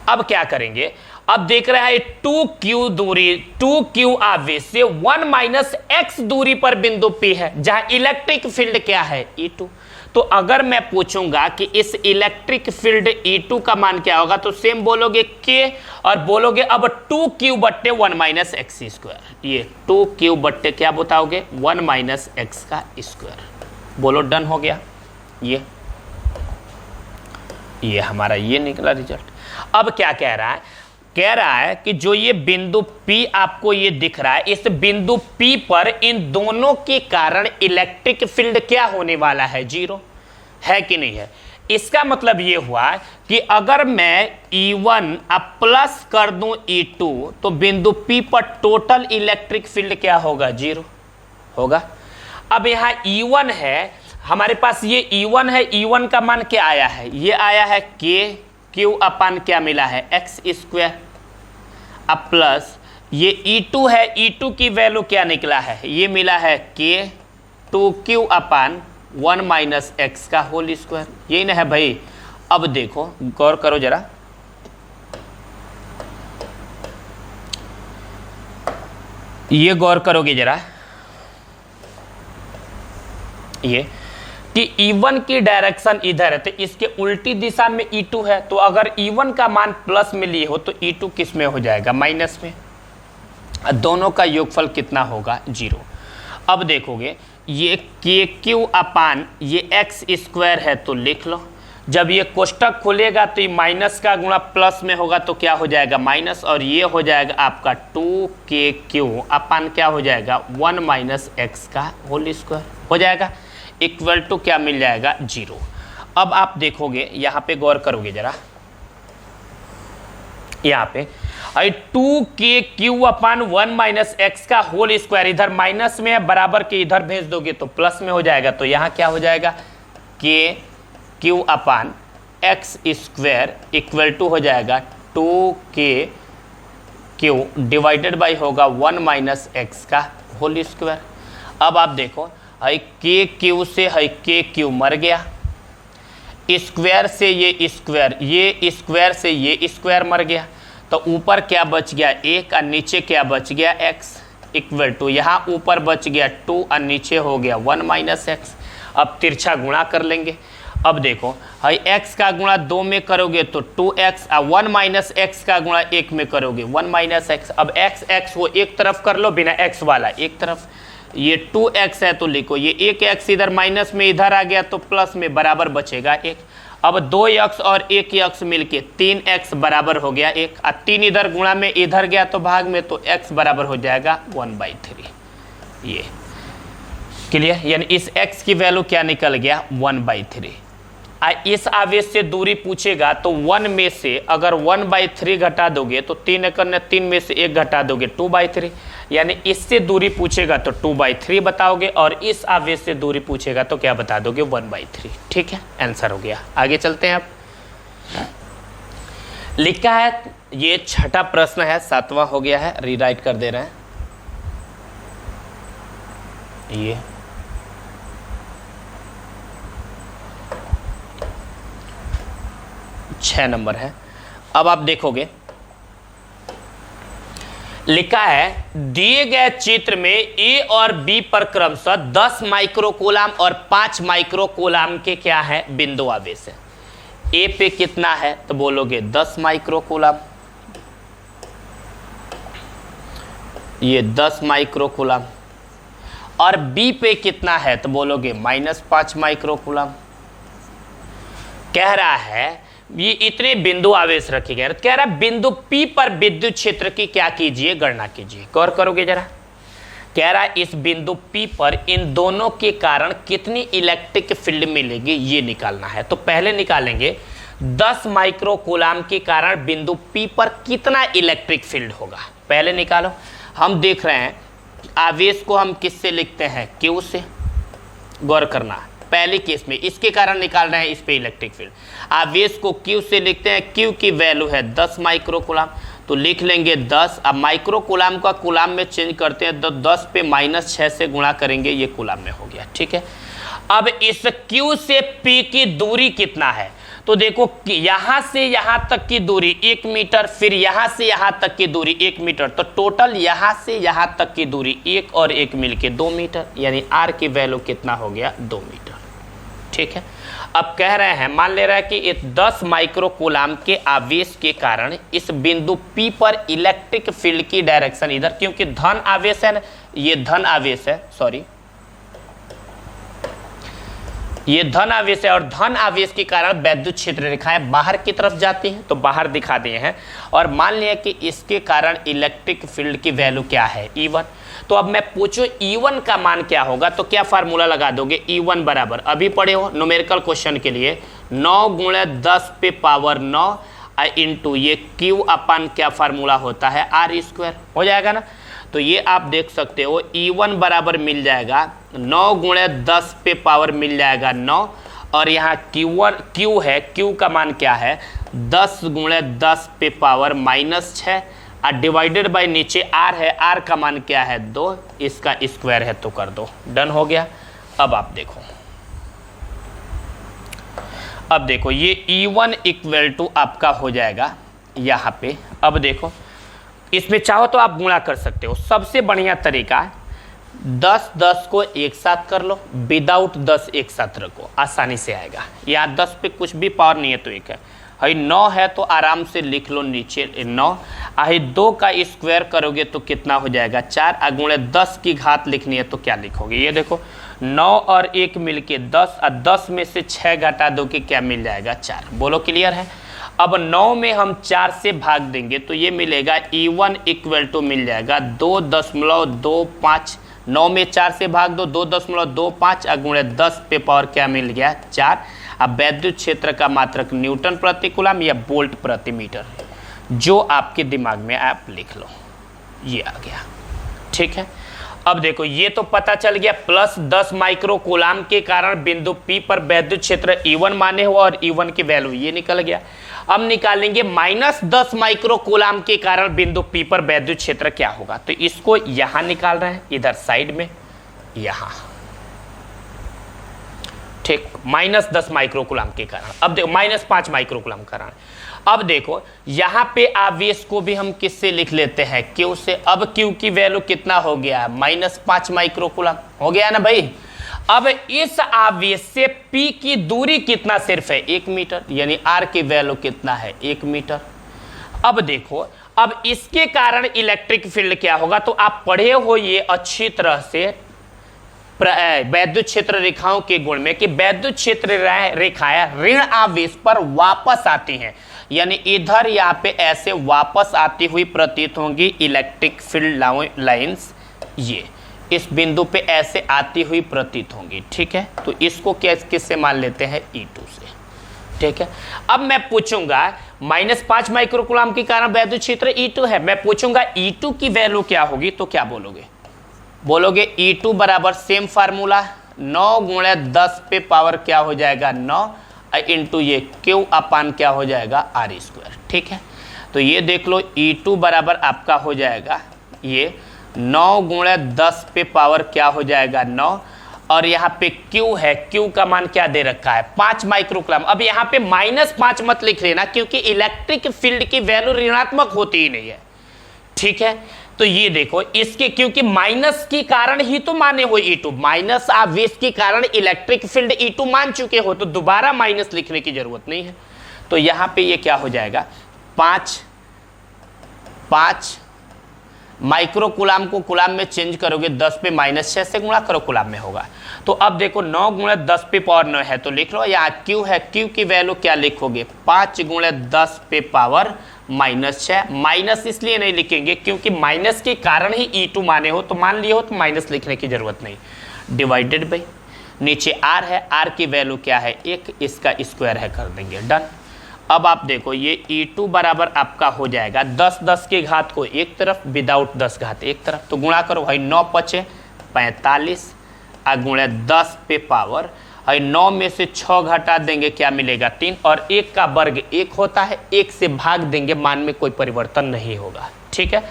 अब क्या करेंगे, अब देख रहे हैं 2Q दूरी, 2Q आवेश से 1 माइनस x दूरी पर बिंदु P है जहां इलेक्ट्रिक फील्ड क्या है E2। तो अगर मैं पूछूंगा कि इस इलेक्ट्रिक फील्ड E2 का मान क्या होगा तो सेम बोलोगे K और बोलोगे अब 2Q बट्टे 1 माइनस एक्स स्क्वायर। ये 2Q बट्टे क्या बताओगे 1 माइनस एक्स का स्क्वायर। बोलो डन हो गया। ये हमारा ये निकला रिजल्ट। अब क्या कह रहा है, कह रहा है कि जो ये बिंदु P आपको ये दिख रहा है, इस बिंदु P पर इन दोनों के कारण इलेक्ट्रिक फील्ड क्या होने वाला है 0 है कि नहीं है। इसका मतलब ये हुआ कि अगर मैं E1 अब प्लस कर दूं E2 तो बिंदु P पर टोटल इलेक्ट्रिक फील्ड क्या होगा 0 होगा। अब यहाँ E1 है हमारे पास, ये E1 है, E1 का मान क्या आया है, ये आया है Q अपान क्या मिला है एक्स स्क्वायर। अब प्लस ये E2 है, E2 की वैल्यू क्या निकला है, ये मिला है K 2Q अपान 1 माइनस एक्स का होल स्क्वायर। यही ना है भाई। अब देखो गौर करो जरा, ये गौर करोगे जरा, ये कि E1 की डायरेक्शन इधर है तो इसके उल्टी दिशा में E2 है। तो अगर E1 का मान प्लस में लिए हो तो E2 किस में हो जाएगा माइनस में। दोनों का योगफल कितना होगा 0। अब देखोगे ये KQ अपान ये एक्स स्क्वायर है तो लिख लो। जब ये कोष्टक खुलेगा तो ये माइनस का गुणा प्लस में होगा तो क्या हो जाएगा माइनस, और ये हो जाएगा आपका 2KQ अपान क्या हो जाएगा 1 माइनस एक्स का होल स्क्वायर हो जाएगा, इक्वल टू क्या मिल जाएगा 0। अब आप देखोगे यहाँ पे गौर करोगे जरा, यहाँ पे 2KQ अपान 1 माइनस एक्स का होल स्क्वायर इधर माइनस में है, बराबर के इधर भेज दोगे तो प्लस में हो जाएगा। तो यहाँ क्या हो जाएगा KQ upon x square equal to हो जाएगा 2KQ डिवाइडेड बाई होगा 1 माइनस एक्स का होल स्क्वायर। अब आप देखो KQ से KQ मर गया, स्क्वायर से ये स्क्वायर से ये स्क्वायर मर गया, तो ऊपर क्या बच गया 1 और नीचे क्या बच गया x इक्वल टू, यहाँ ऊपर बच गया 2 और नीचे हो गया 1 माइनस एक्स। अब तिरछा गुणा कर लेंगे। अब देखो x का गुणा 2 में करोगे तो 2x और 1 माइनस एक्स का गुणा 1 में करोगे 1 माइनस एक्स। अब x वो एक तरफ कर लो, बिना x वाला एक तरफ, ये 2x है तो लिखो ये 1x इधर माइनस में इधर आ गया तो प्लस में बराबर बचेगा 1। अब 2x और 1x मिलके 3x बराबर हो गया 1 और 3 इधर गुणा में इधर गया तो भाग में, तो x बराबर हो जाएगा 1/3। ये क्लियर, यानी इस x की वैल्यू क्या निकल गया 1/3। इस आवेश से दूरी पूछेगा तो 1 में से अगर 1/3 घटा दोगे तो 3 करने 3 में से 1 घटा दोगे 2/3, यानी इससे दूरी पूछेगा तो 2/3 बताओगे और इस आवेश से दूरी पूछेगा तो क्या बता दोगे 1/3। ठीक है, आंसर हो गया। आगे चलते हैं। अब लिखा है ये छठा प्रश्न है, 7वां हो गया है, रीराइट कर दे रहे हैं। ये 6 नंबर है। अब आप देखोगे लिखा है दिए गए चित्र में ए और बी पर क्रमशः 10 माइक्रोकूलम और 5 माइक्रोकूलम के क्या है बिंदु आवेश है। ए पे कितना है तो बोलोगे 10 माइक्रोकूलम, ये 10 माइक्रोकूलम, और बी पे कितना है तो बोलोगे -5 माइक्रोकूलम। कह रहा है ये इतने बिंदु आवेश रखे गए, कह रहा है बिंदु P पर विद्युत क्षेत्र की क्या कीजिए गणना कीजिए। गौर करोगे जरा, कह रहा है इस बिंदु P पर इन दोनों के कारण कितनी इलेक्ट्रिक फील्ड मिलेगी ये निकालना है। तो पहले निकालेंगे 10 माइक्रोकूलम के कारण बिंदु P पर कितना इलेक्ट्रिक फील्ड होगा, पहले निकालो। हम देख रहे हैं आवेश को हम किससे लिखते हैं Q से, गौर करना पहले केस में इसके कारण निकाल रहे हैं इस पे इलेक्ट्रिक फील्ड। आवेश को Q से लिखते हैं, Q की वैल्यू है 10 माइक्रोकूलाम, तो लिख लेंगे 10। अब माइक्रोकूलाम का कूलाम में चेंज करते हैं तो 10 पे -6 से गुणा करेंगे, ये कूलाम में हो गया। ठीक है, अब इस Q से P की दूरी कितना है, तो देखो यहां से यहां तक की दूरी 1 मीटर, फिर यहां से यहां तक की दूरी 1 मीटर, तो टोटल यहां से यहां तक की दूरी 1 और 1 मिलके 2 मीटर, यानी R की वैल्यू कितना हो गया, 2 मीटर। ठीक है, अब कह रहे हैं, मान ले रहा है कि इस 10 माइक्रोकूलाम के आवेश के कारण इस बिंदु P पर इलेक्ट्रिक फील्ड की डायरेक्शन इधर, क्योंकि धन आवेश है ना, ये धन आवेश है, सॉरी ये धन आवेश है, और धन आवेश के कारण वैद्युत क्षेत्र रेखाएं बाहर की तरफ जाती हैं, तो बाहर दिखा दिए हैं। और मान लिया कि इसके कारण इलेक्ट्रिक फील्ड की वैल्यू क्या है, E1। तो अब मैं पूछूं E1 का मान क्या होगा, तो क्या फार्मूला लगा दोगे, E1 बराबर, अभी पढ़े हो न्यूमेरिकल क्वेश्चन के लिए, 9 × 10 पे पावर 9 इंटू ये Q अपन क्या फार्मूला होता है, R² हो जाएगा ना। तो ये आप देख सकते हो E1 बराबर मिल जाएगा 9 × 10 पे पावर मिल जाएगा 9, और यहाँ Q है, Q का मान क्या है, 10 × 10 पे पावर -6 और डिवाइडेड बाय नीचे R है, R का मान क्या है 2, इसका स्क्वायर है तो कर दो, डन हो गया। अब आप देखो, अब देखो ये E1 इक्वल टू आपका हो जाएगा यहाँ पे। अब देखो इसमें चाहो तो आप गुणा कर सकते हो, सबसे बढ़िया तरीका 10 को एक साथ कर लो, विदाउट 10 एक साथ रखो, आसानी से आएगा। यहाँ 10 पे कुछ भी पावर नहीं है तो एक है, भाई 9 है तो आराम से लिख लो नीचे 9, आई 2 का स्क्वायर करोगे तो कितना हो जाएगा 4, गुणे 10 की घात लिखनी है तो क्या लिखोगे, ये देखो 9 और 1 मिलके 10, और 10 में से 6 घटा दो कि क्या मिल जाएगा 4। बोलो क्लियर है। अब 9 में हम 4 से भाग देंगे तो ये मिलेगा E1 इक्वल टू मिल जाएगा 2.25, 9 में 4 से भाग दो 2.25 गुणे 10 पे पावर क्या मिल गया 4। अब वैद्युत क्षेत्र का मात्रक न्यूटन प्रति कूलम या वोल्ट प्रति मीटर, जो आपके दिमाग में आप लिख लो, ये आ गया। ठीक है, अब देखो ये तो पता चल गया, प्लस 10 माइक्रोकूलम के कारण बिंदु P पर वैद्युत क्षेत्र E1 माने हुआ और E1 की वैल्यू ये निकल गया। अब निकालेंगे -10 माइक्रोकूलम के कारण बिंदु P पर वैद्युत क्षेत्र क्या होगा, तो इसको यहां निकाल रहे हैं, इधर साइड में यहां, ठीक, -10 माइक्रोकूलम के कारण। अब देखो -5 माइक्रोकूलम कारण। अब देखो यहाँ पे आवेश को भी हम किससे लिख लेते हैं, Q से। अब Q की वैल्यू कितना हो गया, -5 माइक्रोकूलम हो गया ना भाई। अब इस आवेश से P की दूरी कितना सिर्फ है 1 मीटर, यानी R की वैल्यू कितना है 1 मीटर। अब देखो, अब इसके कारण इलेक्ट्रिक फील्ड क्या होगा, तो आप पढ़े हो ये अच्छी तरह से वैद्युत क्षेत्र रेखाओं के गुण में कि वैद्युत क्षेत्र रेखाएं ऋण आवेश पर वापस आती हैं, यानी इधर यहाँ पे ऐसे वापस आती हुई प्रतीत होंगी इलेक्ट्रिक फील्ड लाइंस, ये इस बिंदु पे ऐसे आती हुई प्रतीत होंगी। ठीक है, तो इसको किससे मान लेते हैं E2 से। ठीक है, अब मैं पूछूंगा -5 माइक्रोकूलम के कारण वैद्युत क्षेत्र E2 है, मैं पूछूंगा E2 की वैल्यू क्या होगी, तो क्या बोलोगे, बोलोगे E2 बराबर सेम फार्मूला 9 × 10 पे पावर क्या हो जाएगा 9 इंटू ये Q अपान क्या हो जाएगा R²। ठीक है, तो ये देख लो E2 बराबर आपका हो जाएगा ये 9 × 10 पे पावर क्या हो जाएगा 9, और यहाँ पे Q है, Q का मान क्या दे रखा है 5 माइक्रोकूलम। अब यहाँ पे -5 मत लिख लेना, क्योंकि इलेक्ट्रिक फील्ड की वैल्यू ऋणात्मक होती ही नहीं है। ठीक है, तो ये देखो इसके, क्योंकि माइनस के कारण ही तो माने हो E2, माइनस आवेश के कारण इलेक्ट्रिक फील्ड E2 मान चुके हो, तो दोबारा माइनस लिखने की जरूरत नहीं है। तो यहां पे ये क्या हो जाएगा 5 माइक्रोकूलम को कूलम में चेंज करोगे 10 पे -6 से गुणा करो, कूलम में होगा। तो अब देखो 9 × 10 पे पावर 9 है, तो लिख लो यहाँ Q है, Q की वैल्यू क्या लिखोगे 5 × 10 पे पावर -6। माइनस इसलिए नहीं लिखेंगे क्योंकि माइनस के कारण ही E2 माने हो, तो मान लिए हो तो माइनस लिखने की जरूरत नहीं, डिवाइडेड बाई नीचे R है, R की वैल्यू क्या है 1, इसका स्क्वायर है, कर देंगे, डन। अब आप देखो ये E2 बराबर आपका हो जाएगा 10 की घात को एक तरफ, विदाउट 10 घात एक तरफ, तो गुणा करो भाई 9 × 5 = 45 गुणे 10 पे पावर और 9 में से 6 घटा देंगे, क्या मिलेगा 3, और 1 का वर्ग 1 होता है, 1 से भाग देंगे, मान में कोई परिवर्तन नहीं होगा। ठीक है,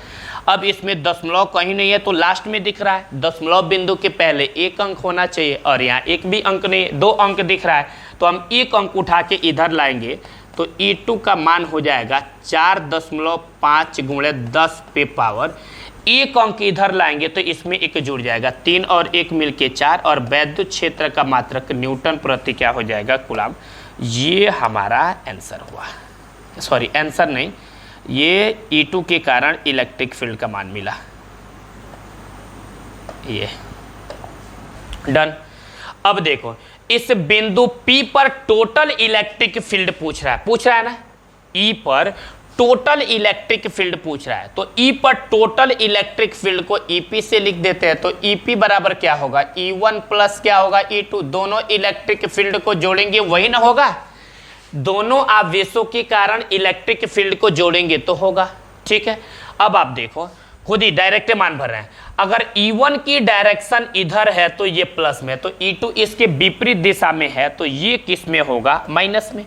अब इसमें दशमलव कहीं नहीं है तो लास्ट में दिख रहा है, दशमलव बिंदु के पहले 1 अंक होना चाहिए और यहाँ 1 भी अंक नहीं, 2 अंक दिख रहा है, तो हम 1 अंक उठा के इधर लाएंगे तो E2 का मान हो जाएगा 4.5 गुणे 10 पे पावर, 1 अंक इधर लाएंगे तो इसमें 1 जुड़ जाएगा, 3 और 1 मिलके 4, और वैद्युत क्षेत्र का मात्रक न्यूटन प्रति क्या हो जाएगा, कूलम। ये हमारा आंसर हुआ, सॉरी आंसर नहीं, ये E2 के कारण इलेक्ट्रिक फील्ड का मान मिला। ये डन। अब देखो इस बिंदु P पर टोटल इलेक्ट्रिक फील्ड पूछ रहा है ना, E पर टोटल इलेक्ट्रिक फील्ड पूछ रहा है, तो E पर टोटल इलेक्ट्रिक फील्ड को EP से लिख देते हैं, तो EP बराबर क्या होगा, E1 प्लस क्या होगा E2, दोनों इलेक्ट्रिक फील्ड को जोड़ेंगे वही ना होगा, दोनों आवेशों के कारण इलेक्ट्रिक फील्ड को जोड़ेंगे तो होगा। ठीक है, अब आप देखो खुद ही डायरेक्ट मान भर रहे हैं, अगर E1 की डायरेक्शन इधर है तो ये प्लस में, तो E2 इसके विपरीत दिशा में है तो ये किस में होगा, माइनस में।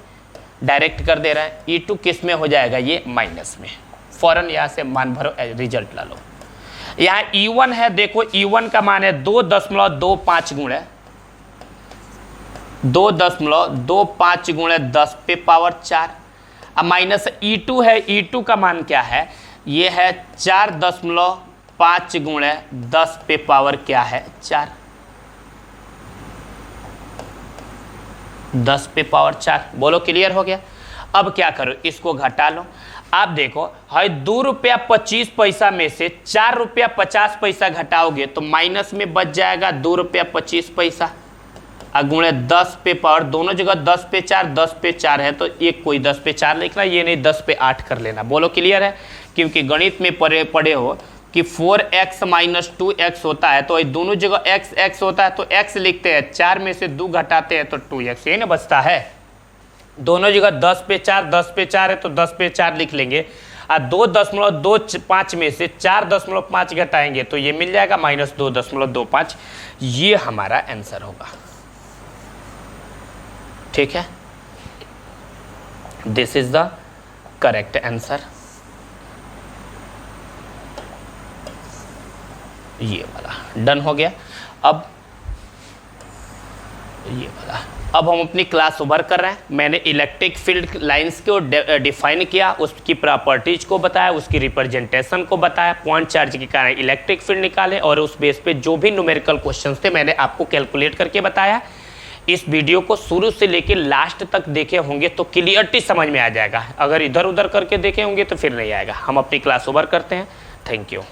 डायरेक्ट कर दे रहा है, E2 किस में हो जाएगा, ये माइनस में। फौरन यहाँ से मान भरो, रिजल्ट ला लो। यहाँ E1 है, देखो E1 का मान है 2.25 गुणे 2.25 गुणे 10 पे पावर 4, अब माइनस E2 है, E2 का मान क्या है, ये है 4.5 गुणे 10 पे पावर क्या है 4, 10 पे पावर 4। बोलो क्लियर हो गया। अब क्या करो, इसको घटा लो। आप देखो है 2 रुपया 25 पैसा में से 4 रुपया 50 पैसा घटाओगे तो माइनस में बच जाएगा 2 रुपया 25 पैसा, गुणे 10 पे पावर, दोनों जगह 10 पे 4 है तो एक कोई 10 पे 4 लिखना, ये नहीं 10 पे 8 कर लेना। बोलो क्लियर है, क्योंकि गणित में पढ़े हो कि 4x माइनस 2x होता है, तो दोनों जगह x होता है तो x लिखते हैं, 4 में से 2 घटाते हैं तो 2x, यही ना बचता है। दोनों जगह 10 पे 4 है तो 10 पे 4 लिख लेंगे, और 2.25 में से 4.5 घटाएंगे तो ये मिल जाएगा माइनस 2.25, ये हमारा आंसर होगा। ठीक है, this is the correct answer. ये वाला डन हो गया। अब ये वाला, अब हम अपनी क्लास ओवर कर रहे हैं। मैंने इलेक्ट्रिक फील्ड लाइंस को डिफाइन किया, उसकी प्रॉपर्टीज को बताया, उसकी रिप्रेजेंटेशन को बताया, पॉइंट चार्ज के कारण इलेक्ट्रिक फील्ड निकाले, और उस बेस पे जो भी न्यूमेरिकल क्वेश्चंस थे मैंने आपको कैलकुलेट करके बताया। इस वीडियो को शुरू से लेकर लास्ट तक देखे होंगे तो क्लियरिटी समझ में आ जाएगा, अगर इधर उधर करके देखे होंगे तो फिर नहीं आएगा। हम अपनी क्लास ओवर करते हैं। Thank you.